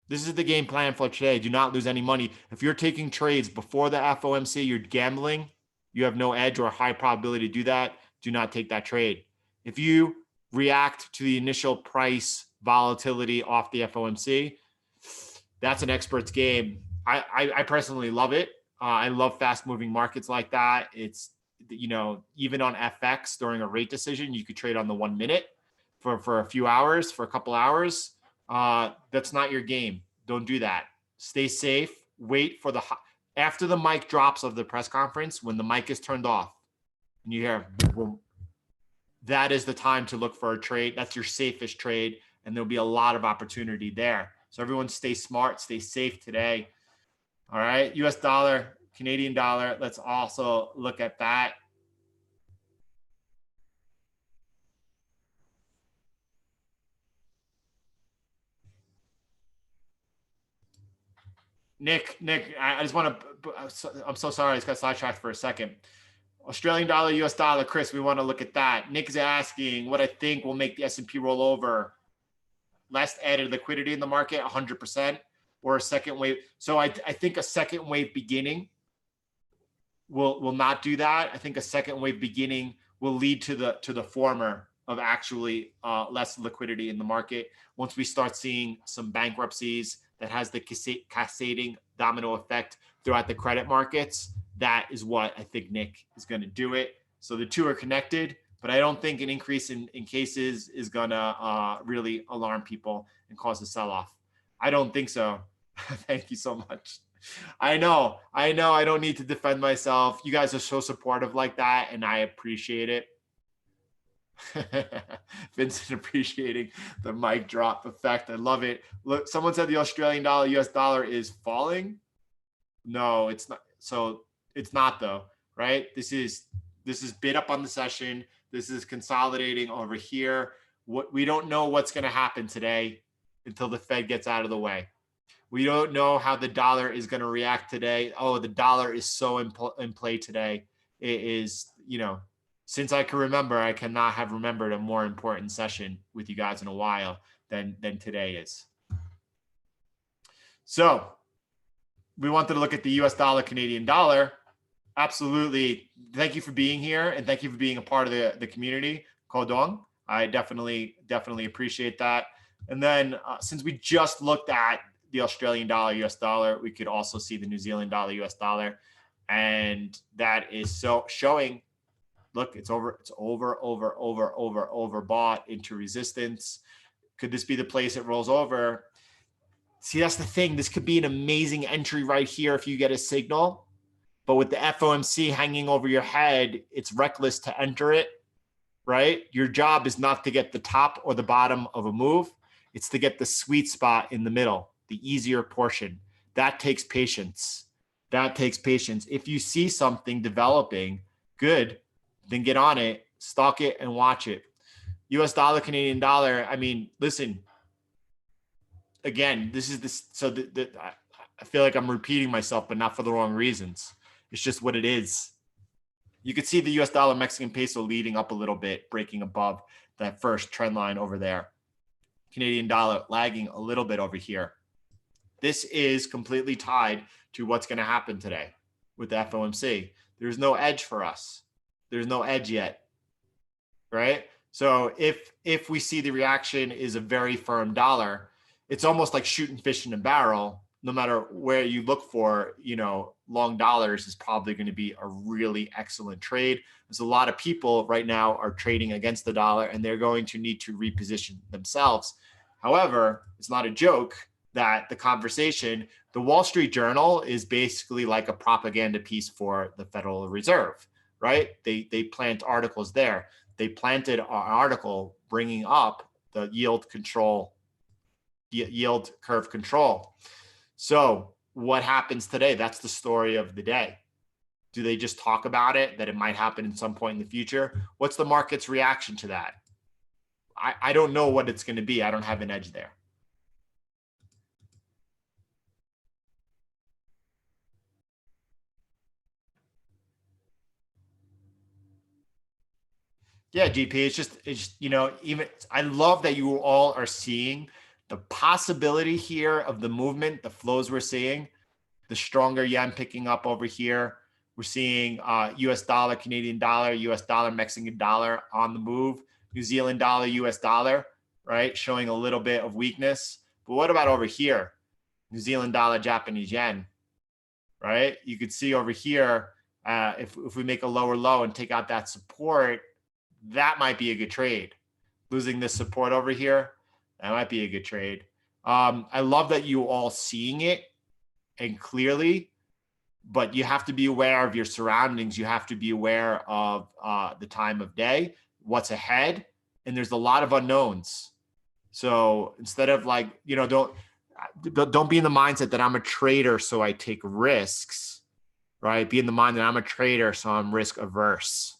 This is the game plan for today. Do not lose any money. If you're taking trades before the FOMC, you're gambling. You have no edge or high probability to do that. Do not take that trade. If you react to the initial price volatility off the FOMC, that's an expert's game. I personally love it. I love fast moving markets like that. It's, even on FX during a rate decision, you could trade on the 1 minute for a few hours, for a couple hours. That's not your game. Don't do that. Stay safe. Wait for after the mic drops of the press conference, when the mic is turned off and you hear boom, that is the time to look for a trade. That's your safest trade, and there'll be a lot of opportunity there. So everyone stay smart, stay safe today. All right, US dollar, Canadian dollar. Let's also look at that. Nick, I just want to, I'm so sorry, I just got sidetracked for a second. Australian dollar, US dollar, Chris, we want to look at that. Nick is asking what I think will make the S&P roll over. Less added liquidity in the market, 100%, or a second wave. So I think a second wave beginning will not do that. I think a second wave beginning will lead to the former of actually less liquidity in the market. Once we start seeing some bankruptcies that has the cascading domino effect throughout the credit markets, that is what I think Nick is going to do it. So the two are connected, but I don't think an increase in cases is going to really alarm people and cause a sell-off. I don't think so. Thank you so much. I know. I don't need to defend myself. You guys are so supportive like that, and I appreciate it. Vincent appreciating the mic drop effect. I love it. Look, someone said the Australian dollar, US dollar is falling. No, it's not. So it's not though, right? This is bid up on the session. This is consolidating over here. We don't know what's going to happen today until the Fed gets out of the way. We don't know how the dollar is going to react today. Oh, the dollar is so in play today. It is, since I can remember, I cannot have remembered a more important session with you guys in a while than today is. So we wanted to look at the US dollar, Canadian dollar. Absolutely. Thank you for being here, and thank you for being a part of the community, Kodong. I definitely appreciate that. And then since we just looked at the Australian dollar, US dollar, we could also see the New Zealand dollar, US dollar. And that is so showing, look, it's overbought into resistance. Could this be the place it rolls over? See, that's the thing. This could be an amazing entry right here if you get a signal. But with the FOMC hanging over your head, it's reckless to enter it, right? Your job is not to get the top or the bottom of a move. It's to get the sweet spot in the middle, the easier portion. That takes patience. That takes patience. If you see something developing, good, then get on it, stalk it, and watch it. US dollar, Canadian dollar. I mean, listen, again, this is this. So I feel like I'm repeating myself, but not for the wrong reasons. It's just what it is. You could see the US dollar, Mexican peso leading up a little bit, breaking above that first trend line over there. Canadian dollar lagging a little bit over here. This is completely tied to what's going to happen today with the FOMC. There's no edge for us. There's no edge yet, right? So if we see the reaction is a very firm dollar, it's almost like shooting fish in a barrel. No matter where you look for, long dollars is probably going to be a really excellent trade. There's a lot of people right now are trading against the dollar, and they're going to need to reposition themselves. However, it's not a joke that the Wall Street Journal is basically like a propaganda piece for the Federal Reserve, right? They plant articles there. They planted an article bringing up the yield curve control. So what happens today? That's the story of the day. Do they just talk about it, that it might happen at some point in the future? What's the market's reaction to that? I don't know what it's going to be. I don't have an edge there. Yeah, GP, it's just, even I love that you all are seeing the possibility here of the movement, the flows we're seeing, the stronger yen picking up over here. We're seeing US dollar, Canadian dollar, US dollar, Mexican dollar on the move, New Zealand dollar, US dollar, right? Showing a little bit of weakness. But what about over here? New Zealand dollar, Japanese yen, right? You could see over here, if we make a lower low and take out that support, that might be a good trade. Losing this support over here, that might be a good trade. I love that you all seeing it and clearly, but you have to be aware of your surroundings. You have to be aware of the time of day, what's ahead, and there's a lot of unknowns. So instead of don't be in the mindset that I'm a trader, so I take risks, right? Be in the mind that I'm a trader, so I'm risk averse.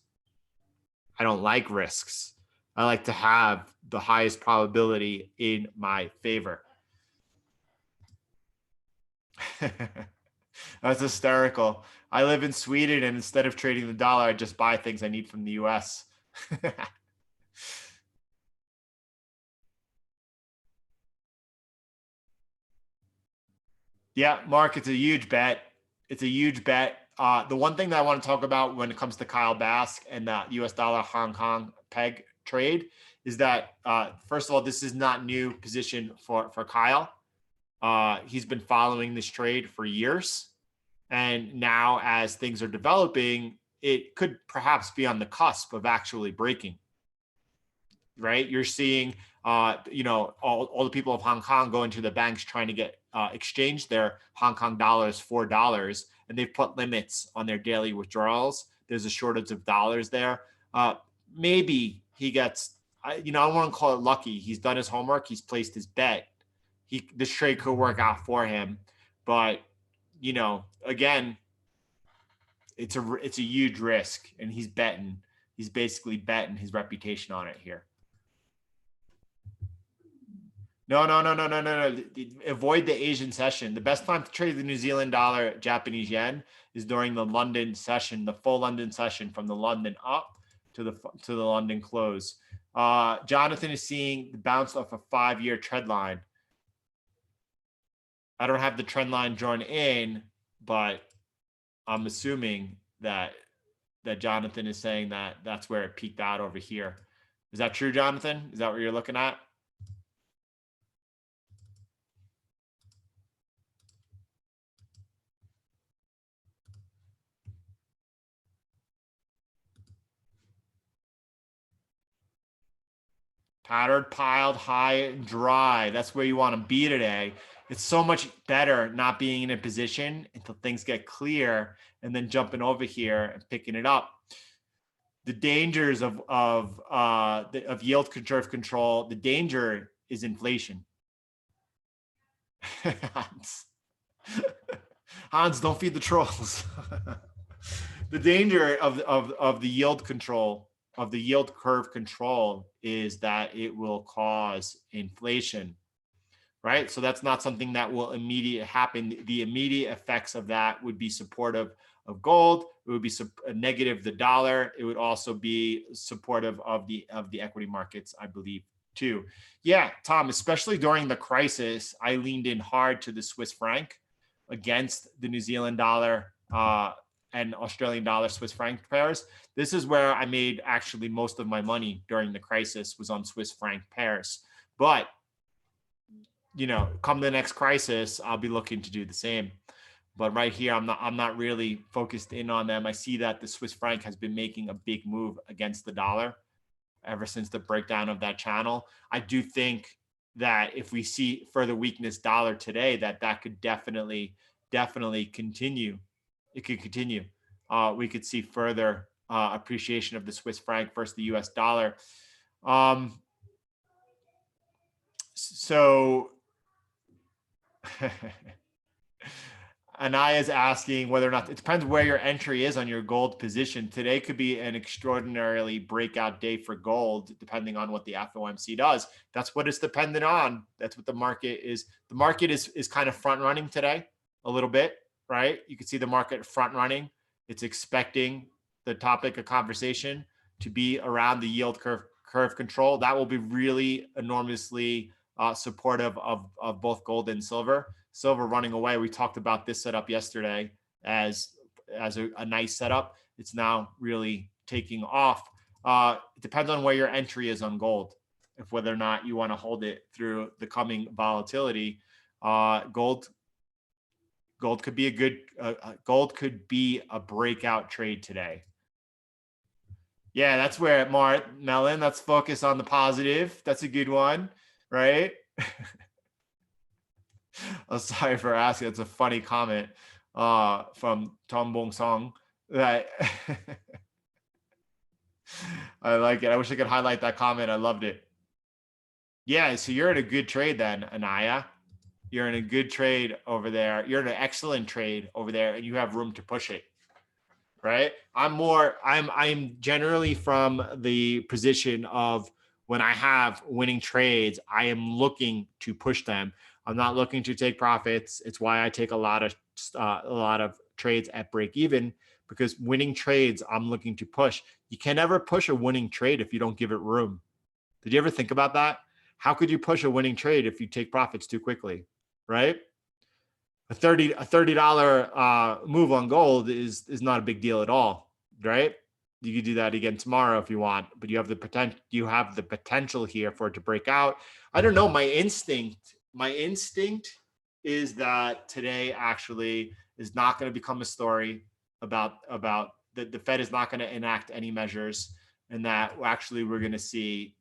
I don't like risks. I like to have the highest probability in my favor. That's hysterical. I live in Sweden, and instead of trading the dollar, I just buy things I need from the US. Yeah, Mark, it's a huge bet. It's a huge bet. The one thing that I want to talk about when it comes to Kyle Bask and that US dollar Hong Kong peg trade is that, first of all, this is not new position for Kyle. He's been following this trade for years. And now as things are developing, it could perhaps be on the cusp of actually breaking, right? You're seeing, all the people of Hong Kong going to the banks trying to get exchange their Hong Kong dollars for dollars, and they've put limits on their daily withdrawals. There's a shortage of dollars there. Maybe he gets, I don't want to call it lucky. He's done his homework. He's placed his bet. This trade could work out for him, but again, it's a huge risk, and he's betting. He's basically betting his reputation on it here. No. Avoid the Asian session. The best time to trade the New Zealand dollar, Japanese yen is during the London session, the full London session from the London up to the London close. Jonathan is seeing the bounce off a 5-year trend line. I don't have the trend line drawn in, but I'm assuming that Jonathan is saying that that's where it peaked out over here. Is that true, Jonathan? Is that what you're looking at? Powdered, piled, high, and dry. That's where you want to be today. It's so much better not being in a position until things get clear and then jumping over here and picking it up. The dangers of yield curve control. The danger is inflation. Hans, don't feed the trolls. The danger of the yield control, of the yield curve control, is that it will cause inflation, right? So that's not something that will immediately happen. The immediate effects of that would be supportive of gold. It would be negative the dollar. It would also be supportive of the equity markets, I believe, too. Yeah, Tom, especially during the crisis, I leaned in hard to the Swiss franc against the New Zealand dollar and Australian dollar Swiss franc pairs. This is where I made actually most of my money during the crisis, was on Swiss franc pairs. But, you know, come the next crisis, I'll be looking to do the same. But right here, I'm not really focused in on them. I see that the Swiss franc has been making a big move against the dollar ever since the breakdown of that channel. I do think that if we see further weakness dollar today, that could definitely continue. It could continue. We could see further appreciation of the Swiss franc versus the US dollar. So Anaya's asking whether or not, it depends where your entry is on your gold position. Today could be an extraordinarily breakout day for gold, depending on what the FOMC does. That's what it's dependent on. That's what the market is. The market is kind of front running today a little bit, right? You can see the market front running. It's expecting the topic of conversation to be around the yield curve control. That will be really enormously supportive of both gold and silver. Silver running away. We talked about this setup yesterday as a nice setup. It's now really taking off. It depends on where your entry is on gold, if whether or not you want to hold it through the coming volatility. Gold could be a good gold could be a breakout trade today. Yeah, that's where Melon. Let's focus on the positive. That's a good one, right? I'm sorry for asking. It's a funny comment from Tom Bong Song. That I like it. I wish I could highlight that comment. I loved it. Yeah, so you're in a good trade then, Anaya. You're in a good trade over there. You're in an excellent trade over there, and you have room to push it. Right? I'm generally from the position of, when I have winning trades, I am looking to push them. I'm not looking to take profits. It's why I take a lot of trades at break even, because winning trades I'm looking to push. You can never push a winning trade if you don't give it room. Did you ever think about that? How could you push a winning trade if you take profits too quickly, right? A $30 move on gold is not a big deal at all, right? You could do that again tomorrow if you want, but you have the potential here for it to break out. I don't know. My instinct is that today actually is not going to become a story about the Fed is not going to enact any measures, and that actually we're going to see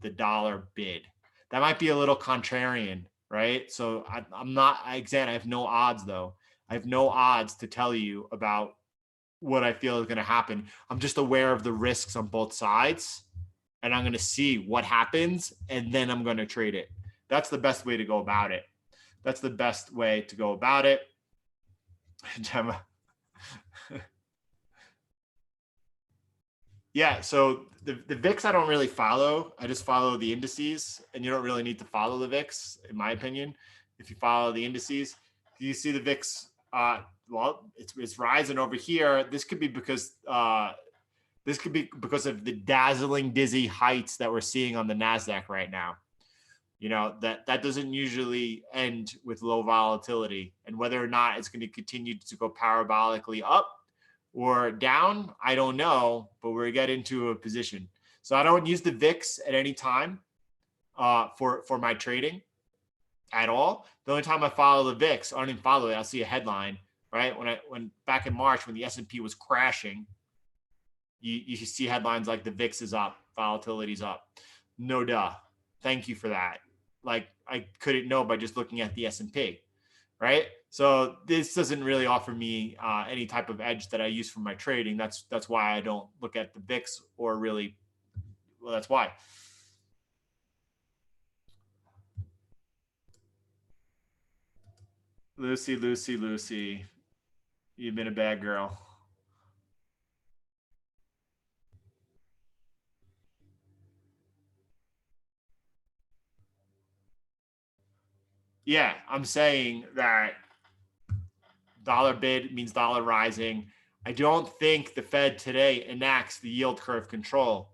the dollar bid. That might be a little contrarian, right? So I'm not, I have no odds though. I have no odds to tell you about what I feel is going to happen. I'm just aware of the risks on both sides, and I'm going to see what happens, and then I'm going to trade it. That's the best way to go about it. That's the best way to go about it. Gemma. Yeah, so the VIX I don't really follow. I just follow the indices, and you don't really need to follow the VIX, in my opinion. If you follow the indices, you see the VIX. Well, it's rising over here. This could be because of the dazzling, dizzy heights that we're seeing on the Nasdaq right now. You know, that doesn't usually end with low volatility, and whether or not it's going to continue to go parabolically up or down, I don't know, but we're getting into a position. So I don't use the VIX at any time for my trading at all. The only time I follow the VIX, I don't even follow it. I'll see a headline, right? When back in March, when the S&P was crashing, you see headlines like the VIX is up, volatility's up. No duh. Thank you for that. Like I couldn't know by just looking at the S&P, right? So this doesn't really offer me any type of edge that I use for my trading. That's why I don't look at the VIX or really. Well, that's why. Lucy, Lucy, Lucy, you've been a bad girl. Yeah, I'm saying that dollar bid means dollar rising. I don't think the Fed today enacts the yield curve control.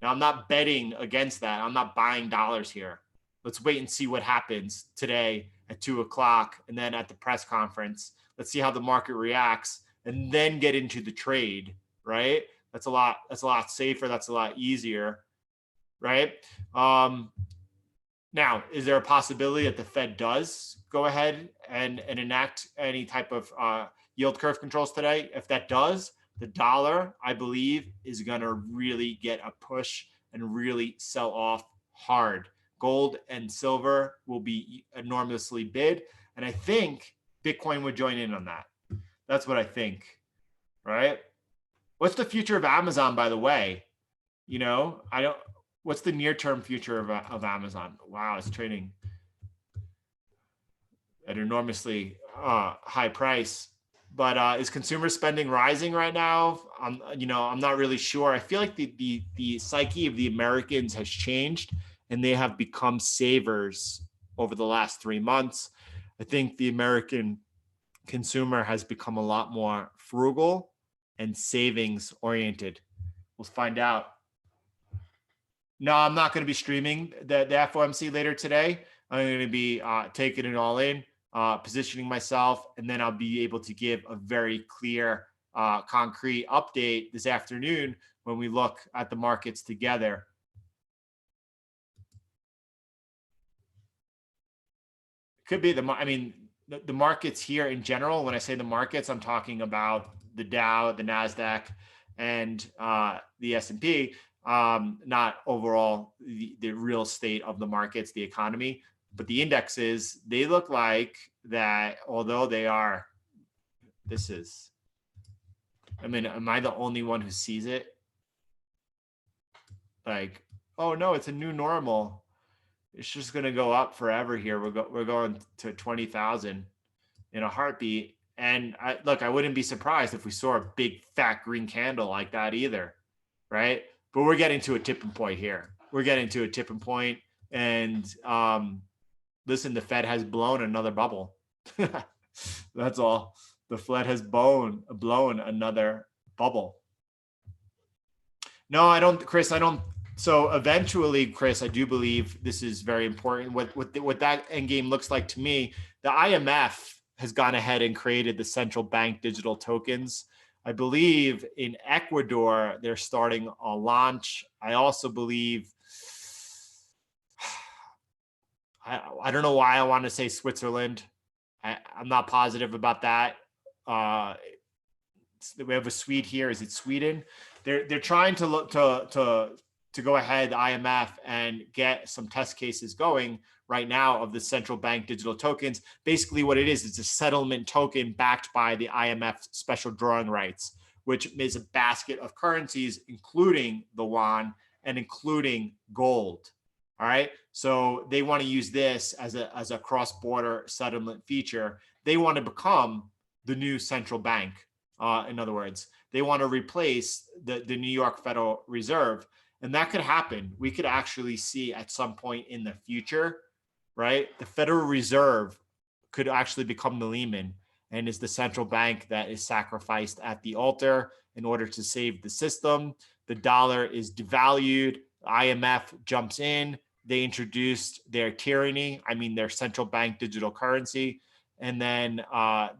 Now, I'm not betting against that. I'm not buying dollars here. Let's wait and see what happens today at 2 o'clock and then at the press conference. Let's see how the market reacts and then get into the trade, right? That's a lot safer. That's a lot easier, right? Now, is there a possibility that the Fed does go ahead and enact any type of yield curve controls today? If that does, the dollar, I believe, is going to really get a push and really sell off hard. Gold and silver will be enormously bid. And I think Bitcoin would join in on that. That's what I think, right? What's the future of Amazon, by the way? You know, what's the near-term future of Amazon? Wow, it's trading at an enormously high price. But is consumer spending rising right now? I'm not really sure. I feel like the psyche of the Americans has changed, and they have become savers over the last 3 months. I think the American consumer has become a lot more frugal and savings oriented. We'll find out. No, I'm not going to be streaming the FOMC later today. I'm going to be taking it all in, positioning myself, and then I'll be able to give a very clear, concrete update this afternoon when we look at the markets together. Could be the markets here in general. When I say the markets, I'm talking about the Dow, the NASDAQ, and the S&P. Not overall the real state of the markets, the economy, but the indexes, they look like that, although they are, am I the only one who sees it? Like, oh no, it's a new normal. It's just going to go up forever here. We're going to 20,000 in a heartbeat. And I wouldn't be surprised if we saw a big fat green candle like that either, right? But we're getting to a tipping point here. We're getting to a tipping point, and listen, the Fed has blown another bubble. That's all. The Fed has blown another bubble. No, I don't, Chris. I don't. So eventually, Chris, I do believe this is very important. What that end game looks like to me, the IMF has gone ahead and created the central bank digital tokens. I believe in Ecuador, they're starting a launch. I also believe, I don't know why I want to say Switzerland. I'm not positive about that. We have a Swede here. Is it Sweden? They're trying to look to go ahead, the IMF, and get some test cases going right now of the central bank digital tokens. Basically what it is, it's a settlement token backed by the IMF special drawing rights, which is a basket of currencies, including the yuan and including gold. All right. So they want to use this as a cross-border settlement feature. They want to become the new central bank. In other words, they want to replace the New York Federal Reserve. And that could happen. We could actually see at some point in the future, right? The Federal Reserve could actually become the Lehman and is the central bank that is sacrificed at the altar in order to save the system. The dollar is devalued. IMF jumps in. They introduced their tyranny, their central bank digital currency. And then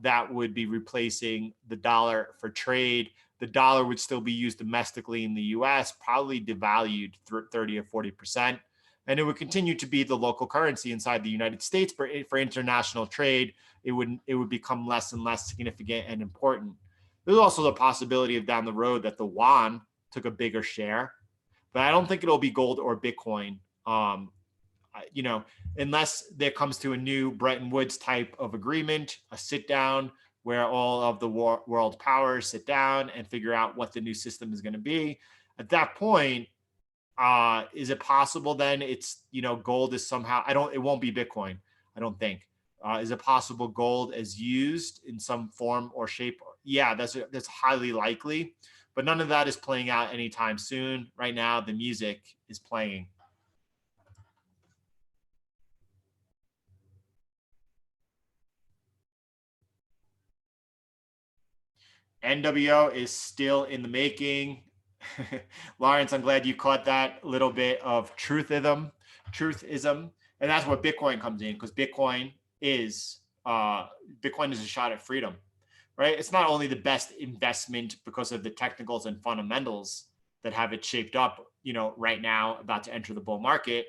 that would be replacing the dollar for trade. The dollar would still be used domestically in the US, probably devalued 30 or 40%. And it would continue to be the local currency inside the United States. But for international trade, it would become less and less significant and important. There's also the possibility of down the road that the yuan took a bigger share. but I don't think it'll be gold or Bitcoin. You know, unless there comes to a new Bretton Woods type of agreement, a sit down where all of the world powers sit down and figure out what the new system is going to be. At that point, is it possible then it's, you know, gold is somehow, it won't be Bitcoin, I don't think. Is it possible gold is used in some form or shape? Yeah, that's highly likely, but none of that is playing out anytime soon. Right now, the music is playing. NWO is still in the making. Lawrence, I'm glad you caught that little bit of truthism, and that's what Bitcoin comes in, because Bitcoin is a shot at freedom, right? It's not only the best investment because of the technicals and fundamentals that have it shaped up, you know, right now, about to enter the bull market.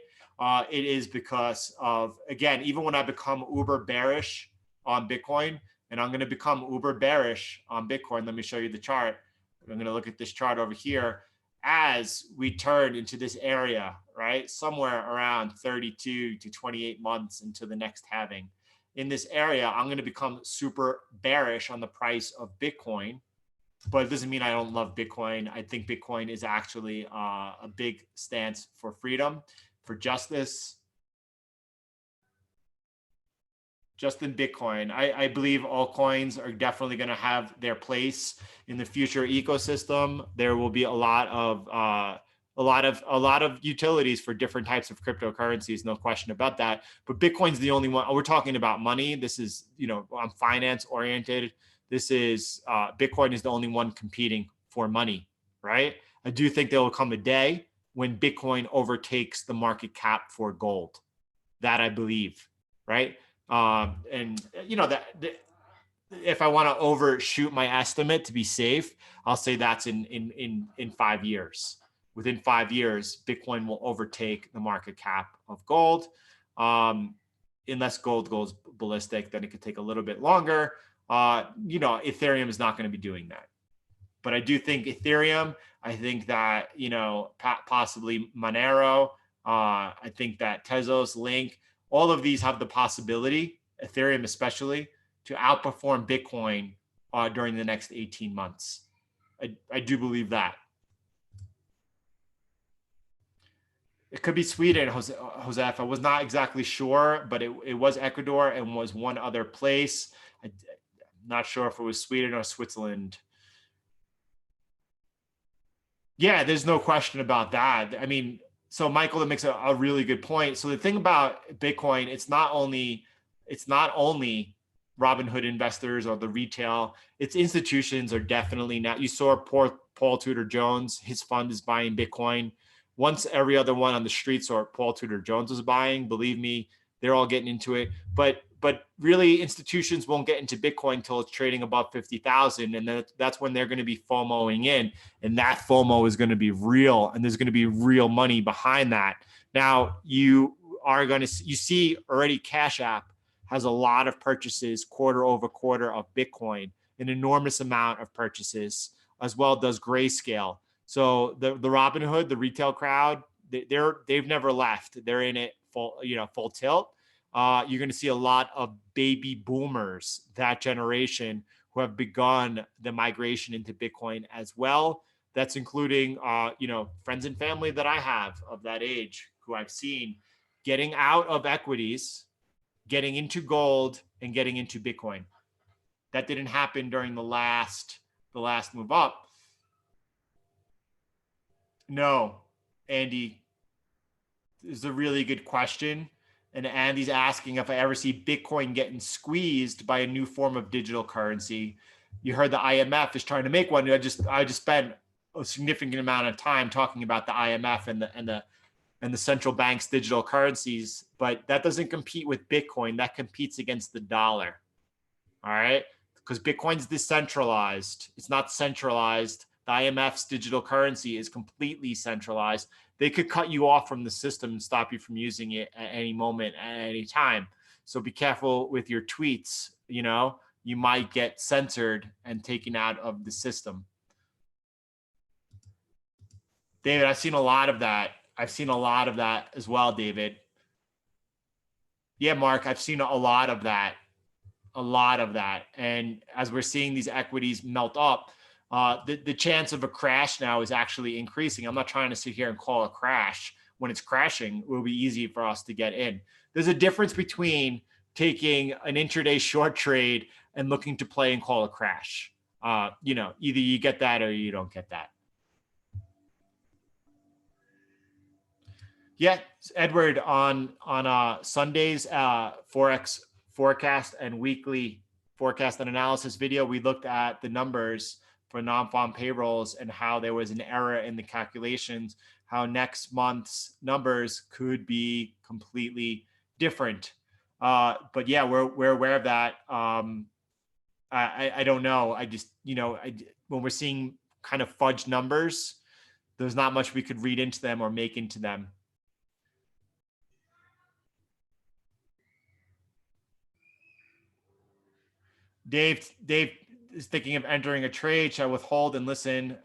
It is because of, again, even when I become uber bearish on Bitcoin, and I'm going to become uber bearish on Bitcoin. Let me show you the chart. I'm going to look at this chart over here. As we turn into this area, right, somewhere around 32 to 28 months into the next halving, in this area, I'm going to become super bearish on the price of Bitcoin. But it doesn't mean I don't love Bitcoin. I think Bitcoin is actually a big stance for freedom, for justice. Just in Bitcoin, I believe all coins are definitely going to have their place in the future ecosystem. There will be a lot of utilities for different types of cryptocurrencies, no question about that. But Bitcoin's the only one. We're talking about money. This is, you know, I'm finance oriented. This is Bitcoin is the only one competing for money, right? I do think there will come a day when Bitcoin overtakes the market cap for gold. That I believe, right? And you know, that if I want to overshoot my estimate to be safe, I'll say that's in 5 years. Within 5 years, Bitcoin will overtake the market cap of gold. Unless gold goes ballistic, then it could take a little bit longer. You know, Ethereum is not going to be doing that. But I do think Ethereum, I think that, you know, possibly Monero, I think that Tezos, Link, all of these have the possibility, Ethereum especially, to outperform Bitcoin during the next 18 months. I do believe that. It could be Sweden, Josef. I was not exactly sure, but it was Ecuador and was one other place. I'm not sure if it was Sweden or Switzerland. Yeah, there's no question about that. I mean, so Michael, that makes a really good point. So the thing about Bitcoin, it's not only Robinhood investors or the retail, it's institutions are definitely now. You saw poor Paul Tudor Jones, his fund is buying Bitcoin. Once every other one on the streets or Paul Tudor Jones is buying, believe me, they're all getting into it. But really, institutions won't get into Bitcoin until it's trading above 50,000, and then that's when they're going to be FOMOing in, and that FOMO is going to be real, and there's going to be real money behind that. Now you see already Cash App has a lot of purchases quarter over quarter of Bitcoin, an enormous amount of purchases, as well does Grayscale. So the Robinhood, the retail crowd, they've never left. They're in it full tilt. You're going to see a lot of baby boomers, that generation, who have begun the migration into Bitcoin as well. That's including, friends and family that I have of that age who I've seen getting out of equities, getting into gold, and getting into Bitcoin. That didn't happen during the last move up. No, Andy, this is a really good question. And Andy's asking if I ever see Bitcoin getting squeezed by a new form of digital currency. You heard the IMF is trying to make one. I just spent a significant amount of time talking about the IMF and the central bank's digital currencies, but that doesn't compete with Bitcoin. That competes against the dollar. All right, because Bitcoin's decentralized. It's not centralized. The IMF's digital currency is completely centralized. They could cut you off from the system and stop you from using it at any moment, at any time. So be careful with your tweets. You know, you might get censored and taken out of the system. David, I've seen a lot of that. I've seen a lot of that as well, David. Yeah, Mark, I've seen a lot of that. A lot of that. And as we're seeing these equities melt up, the chance of a crash now is actually increasing. I'm not trying to sit here and call a crash. When it's crashing, it will be easy for us to get in. There's a difference between taking an intraday short trade and looking to play and call a crash. You know, either you get that or you don't get that. Yeah, Edward, on Sunday's Forex forecast and weekly forecast and analysis video, we looked at the numbers for non-farm payrolls and how there was an error in the calculations, how next month's numbers could be completely different. But yeah, we're aware of that. I don't know. I just, you know, when we're seeing kind of fudge numbers, there's not much we could read into them or make into them. Dave is thinking of entering a trade. Shall I withhold and listen?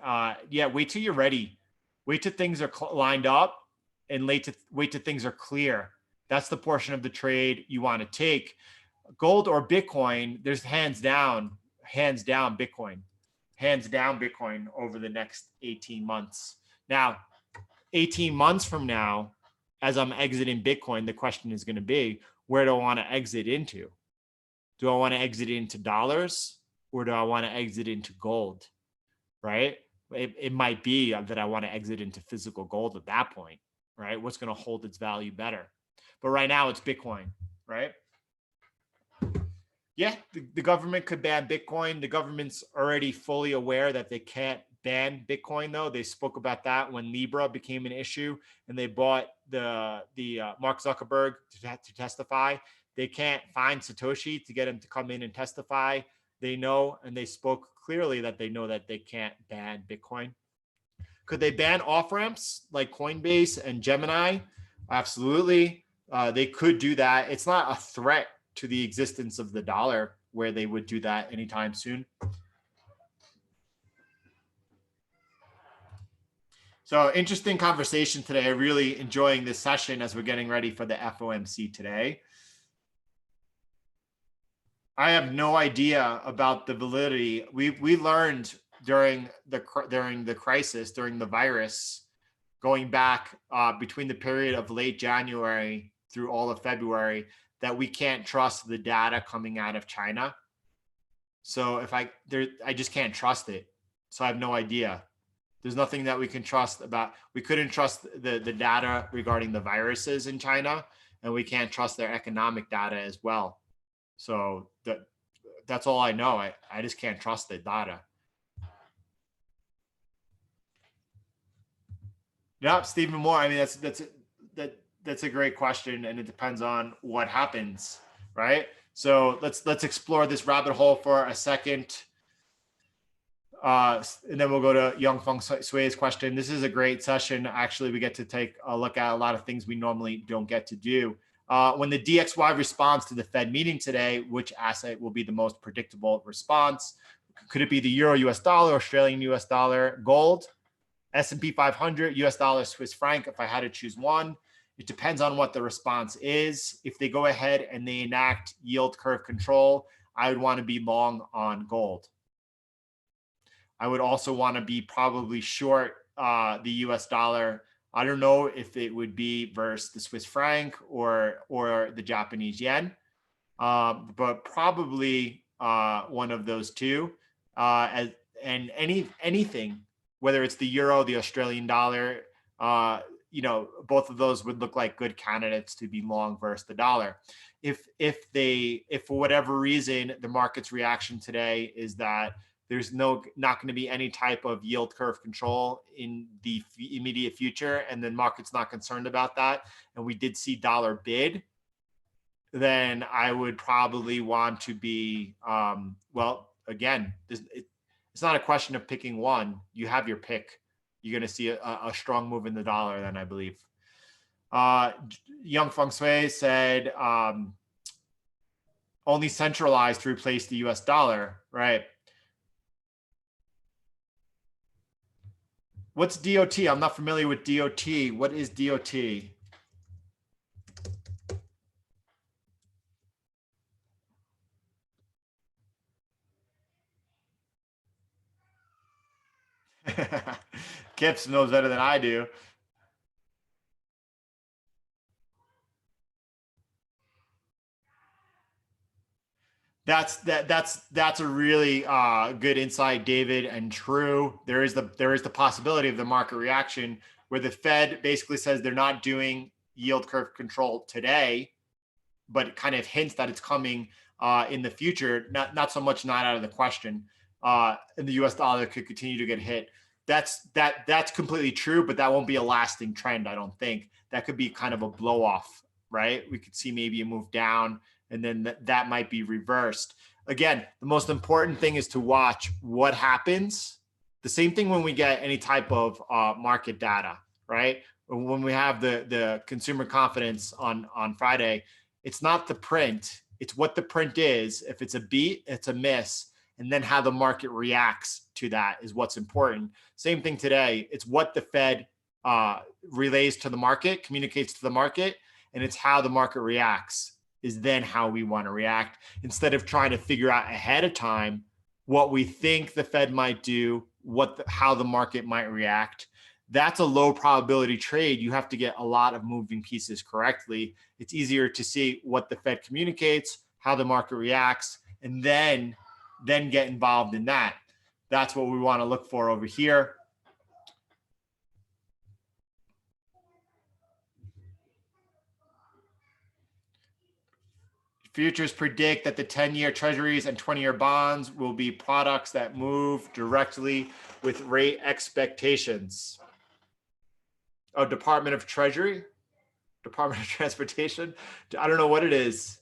Yeah, wait till you're ready. Wait till things are lined up, and wait till things are clear. That's the portion of the trade you want to take. Gold or Bitcoin, there's hands down Bitcoin. Hands down Bitcoin over the next 18 months. Now, 18 months from now, as I'm exiting Bitcoin, the question is going to be, where do I want to exit into? Do I want to exit into dollars, or do I want to exit into gold? Right? It might be that I want to exit into physical gold at that point, right? What's going to hold its value better? But right now it's Bitcoin, right? Yeah, the government could ban Bitcoin. The government's already fully aware that they can't ban Bitcoin, though. They spoke about that when Libra became an issue, and they bought the Mark Zuckerberg to testify. They can't find Satoshi to get him to come in and testify. They know, and they spoke clearly that they know that they can't ban Bitcoin. Could they ban off-ramps like Coinbase and Gemini? Absolutely. They could do that. It's not a threat to the existence of the dollar where they would do that anytime soon. So interesting conversation today. I'm really enjoying this session as we're getting ready for the FOMC today. I have no idea about the validity. We learned during the crisis, during the virus, going back between the period of late January through all of February, that we can't trust the data coming out of China. So I just can't trust it. So I have no idea. There's nothing that we can trust about. We couldn't trust the data regarding the viruses in China, and we can't trust their economic data as well. So that's all I know. I just can't trust the data. Yeah, Stephen Moore. I mean, that's a great question, and it depends on what happens, right? So let's explore this rabbit hole for a second, and then we'll go to Young Feng Sui's question. This is a great session. Actually, we get to take a look at a lot of things we normally don't get to do. When the DXY responds to the Fed meeting today, which asset will be the most predictable response? Could it be the Euro, US dollar, Australian US dollar, gold, S&P 500, US dollar, Swiss franc? If I had to choose one, it depends on what the response is. If they go ahead and they enact yield curve control, I would want to be long on gold. I would also want to be probably short the US dollar. I don't know if it would be versus the Swiss franc or the Japanese yen, but probably one of those two. And anything, whether it's the euro, the Australian dollar, you know, both of those would look like good candidates to be long versus the dollar. If for whatever reason the market's reaction today is that there's not going to be any type of yield curve control in the immediate future, and the market's not concerned about that, and we did see dollar bid, then I would probably want to be, well, again, it's not a question of picking one. You have your pick. You're going to see a strong move in the dollar then, I believe. Young Feng Shui said, only centralized to replace the US dollar, right? What's DOT? I'm not familiar with DOT. What is DOT? Kips knows better than I do. That's a really good insight, David, and true. There is the possibility of the market reaction where the Fed basically says they're not doing yield curve control today, but it kind of hints that it's coming in the future. Not so much not out of the question. And the U.S. dollar could continue to get hit. That's completely true, but that won't be a lasting trend. I don't think that could be kind of a blow off, right? We could see maybe a move down, and then that might be reversed. Again, the most important thing is to watch what happens. The same thing when we get any type of market data, right? When we have the consumer confidence on Friday, it's not the print, it's what the print is. If it's a beat, it's a miss, and then how the market reacts to that is what's important. Same thing today. It's what the Fed relays to the market, communicates to the market, and it's how the market reacts is then how we want to react, instead of trying to figure out ahead of time what we think the Fed might do, how the market might react. That's a low probability trade. You have to get a lot of moving pieces correctly. It's easier to see what the Fed communicates, how the market reacts, and then get involved in that. That's what we want to look for over here. Futures predict that the 10-year treasuries and 20-year bonds will be products that move directly with rate expectations. Oh, Department of Treasury? Department of Transportation? I don't know what it is.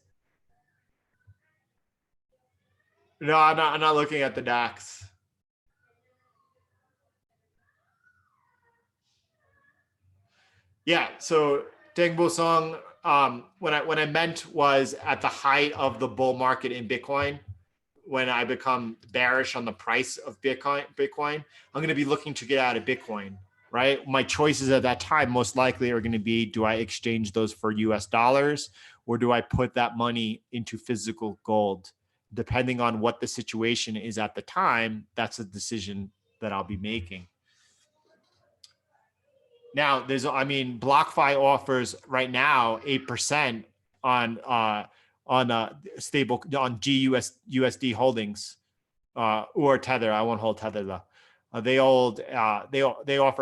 No, I'm not looking at the DAX. Yeah, so Deng Song, what I meant was at the height of the bull market in Bitcoin, when I become bearish on the price of Bitcoin, I'm going to be looking to get out of Bitcoin, right? My choices at that time most likely are going to be, do I exchange those for US dollars, or do I put that money into physical gold? Depending on what the situation is at the time, that's a decision that I'll be making. Now, BlockFi offers right now 8% on stable on GUSD holdings, or Tether. I won't hold Tether though. They offer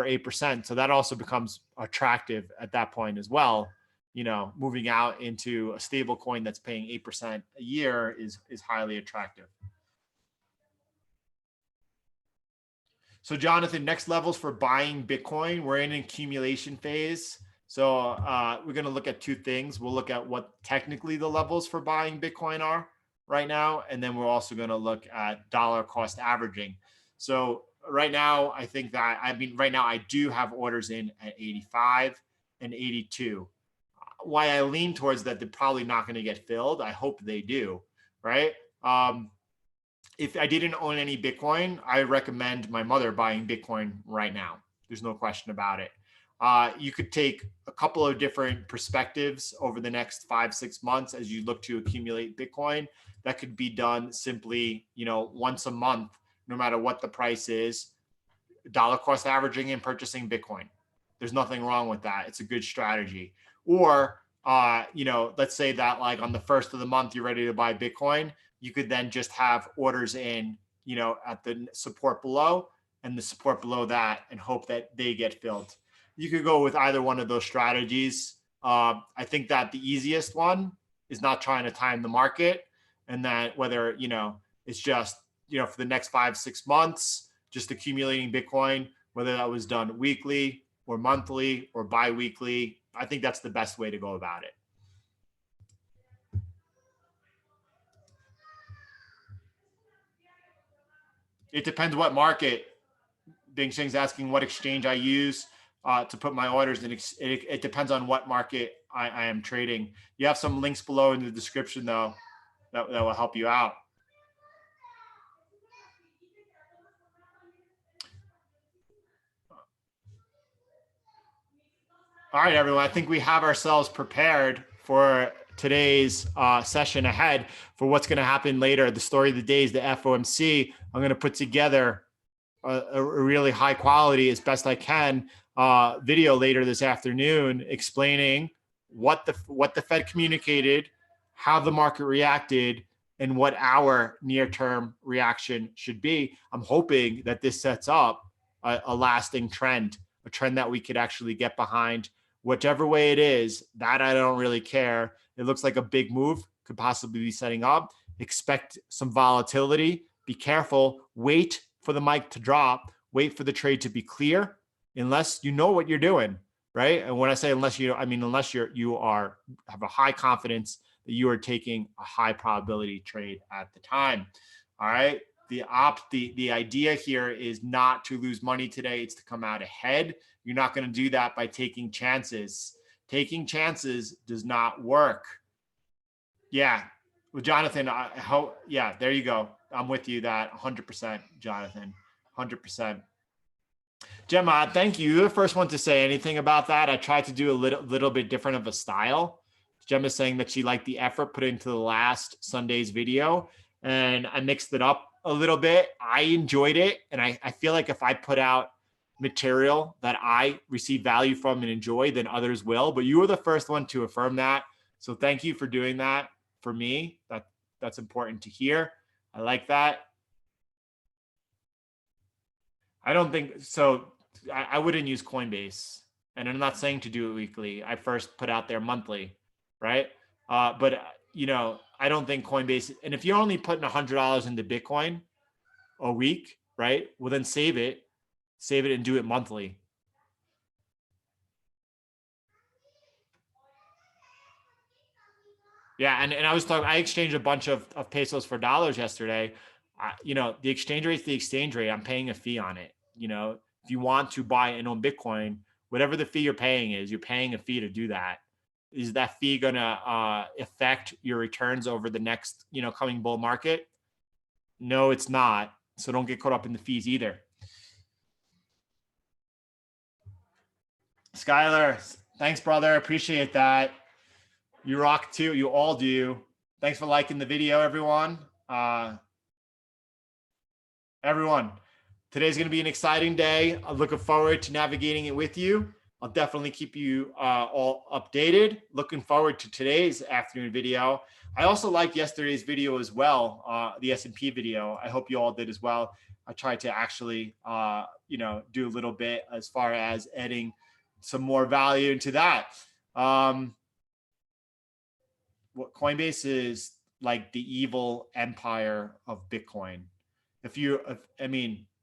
8%, so that also becomes attractive at that point as well. You know, moving out into a stable coin that's paying 8% a year is highly attractive. So Jonathan, next levels for buying Bitcoin. We're in an accumulation phase. So we're going to look at two things. We'll look at what technically the levels for buying Bitcoin are right now. And then we're also going to look at dollar cost averaging. So right now, I think that, right now I do have orders in at 85 and 82. Why I lean towards that, they're probably not going to get filled. I hope they do, right? If I didn't own any Bitcoin, I recommend my mother buying Bitcoin right now. There's no question about it. You could take a couple of different perspectives over the next 5-6 months as you look to accumulate Bitcoin. That could be done simply, once a month, no matter what the price is, dollar cost averaging and purchasing Bitcoin. There's nothing wrong with that. It's a good strategy. Or, let's say that like on the first of the month, you're ready to buy Bitcoin. You could then just have orders in, at the support below and the support below that, and hope that they get filled. You could go with either one of those strategies. I think that the easiest one is not trying to time the market, and that whether, it's just, for the next 5-6 months, just accumulating Bitcoin, whether that was done weekly or monthly or bi-weekly. I think that's the best way to go about it. It depends what market. Bing Sheng's asking what exchange I use to put my orders in. It depends on what market I am trading. You have some links below in the description, though, that will help you out. All right, everyone. I think we have ourselves prepared for today's session ahead for what's going to happen later. The story of the day is the FOMC. I'm going to put together a really high quality, as best I can, video later this afternoon explaining what the Fed communicated, how the market reacted, and what our near-term reaction should be. I'm hoping that this sets up a lasting trend, a trend that we could actually get behind. Whichever way it is, that I don't really care. It looks like a big move could possibly be setting up. Expect some volatility. Be careful. Wait for the mic to drop. Wait for the trade to be clear, unless you know what you're doing, right? And when I say unless you, I mean unless you have a high confidence that you are taking a high probability trade at the time. All right. The idea here is not to lose money today. It's to come out ahead. You're not going to do that by taking chances. Taking chances does not work. Yeah. Well, Jonathan, yeah, there you go. I'm with you that 100%, Jonathan, 100%. Gemma, thank you. You're the first one to say anything about that. I tried to do a little bit different of a style. Gemma's saying that she liked the effort put into the last Sunday's video, and I mixed it up a little bit. I enjoyed it, and I feel like if I put out material that I receive value from and enjoy, then others will. But you were the first one to affirm that. So thank you for doing that for me. That's important to hear. I like that. I don't think so. I wouldn't use Coinbase, and I'm not saying to do it weekly. I first put out there monthly, right? But I don't think Coinbase. And if you're only putting $100 into Bitcoin a week, right? Well, then save it, and do it monthly. Yeah, and I was talking. I exchanged a bunch of pesos for dollars yesterday. The exchange rate's the exchange rate. I'm paying a fee on it. If you want to buy and own Bitcoin, whatever the fee you're paying is, you're paying a fee to do that. Is that fee gonna affect your returns over the next coming bull market? No, it's not. So don't get caught up in the fees either. Skylar, thanks, brother. Appreciate that. You rock too. You all do. Thanks for liking the video, everyone. Everyone, today's going to be an exciting day. I'm looking forward to navigating it with you. I'll definitely keep you all updated. Looking forward to today's afternoon video. I also liked yesterday's video as well, the S&P video. I hope you all did as well. I tried to actually, do a little bit as far as adding some more value into that. What Coinbase is like the evil empire of Bitcoin.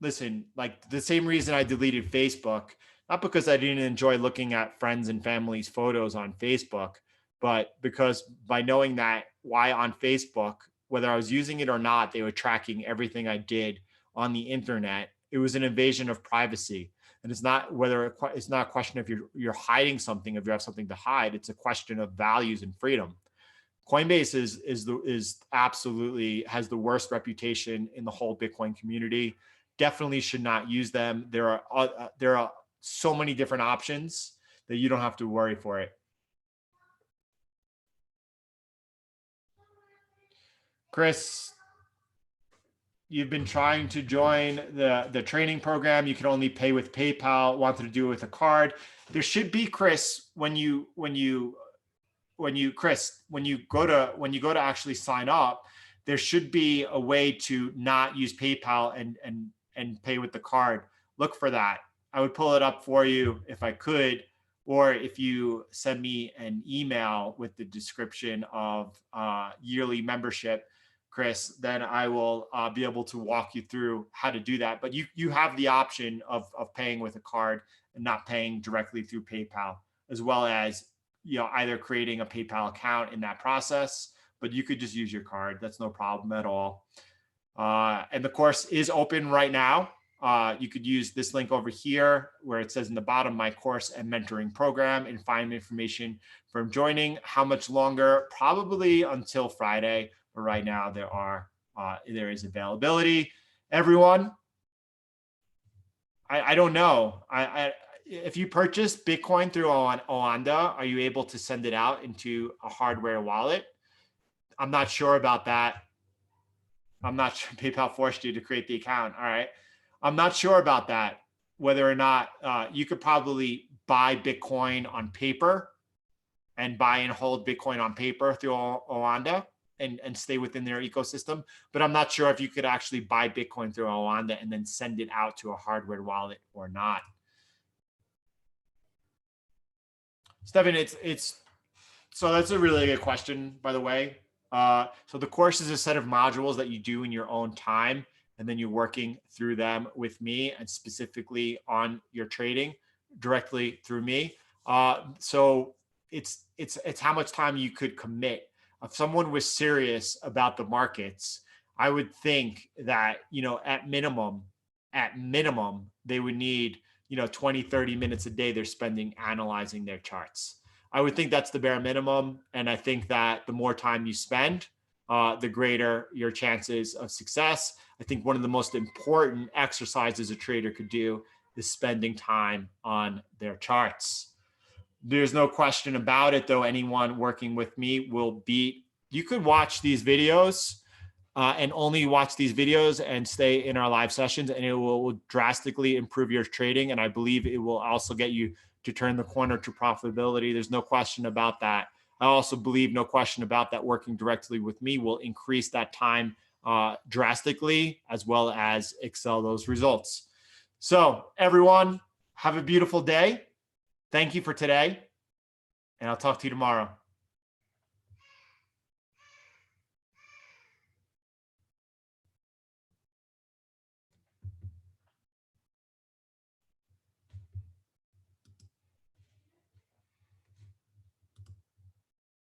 Listen, like the same reason I deleted Facebook, not because I didn't enjoy looking at friends and family's photos on Facebook, but because by knowing that why on Facebook, whether I was using it or not, they were tracking everything I did on the internet. It was an invasion of privacy. And it's not a question if you're hiding something, if you have something to hide. It's a question of values and freedom. Coinbase is absolutely has the worst reputation in the whole Bitcoin community. Definitely should not use them. There are so many different options that you don't have to worry for it. Chris, you've been trying to join the training program. You can only pay with PayPal. Wanted to do it with a card. There should be, Chris, when you go to actually sign up, there should be a way to not use PayPal and pay with the card. Look for that. I would pull it up for you if I could, or if you send me an email with the description of yearly membership, Chris, then I will be able to walk you through how to do that. But you have the option of paying with a card and not paying directly through PayPal, as well as either creating a PayPal account in that process, but you could just use your card. That's no problem at all. And the course is open right now. You could use this link over here where it says in the bottom, my course and mentoring program, and find information from joining. How much longer? Probably until Friday, but right now there is availability. Everyone, I don't know. if you purchase Bitcoin through Oanda, are you able to send it out into a hardware wallet? I'm not sure about that. I'm not sure. PayPal forced you to create the account. All right. I'm not sure about that, whether or not you could probably buy Bitcoin on paper and buy and hold Bitcoin on paper through Oanda and stay within their ecosystem. But I'm not sure if you could actually buy Bitcoin through Oanda and then send it out to a hardware wallet or not. Stephen, so that's a really good question, by the way. So the course is a set of modules that you do in your own time, and then you're working through them with me and specifically on your trading directly through me. So it's how much time you could commit. If someone was serious about the markets, I would think that, at minimum, they would need, 20, 30 minutes a day they're spending analyzing their charts. I would think that's the bare minimum. And I think that the more time you spend, the greater your chances of success. I think one of the most important exercises a trader could do is spending time on their charts. There's no question about it, though. Anyone working with me will beat. You could watch these videos and only watch these videos and stay in our live sessions, and it will drastically improve your trading. And I believe it will also get you to turn the corner to profitability. There's no question about that. I also believe, no question about that, working directly with me will increase that time drastically, as well as excel those results. So everyone, have a beautiful day. Thank you for today, and I'll talk to you tomorrow.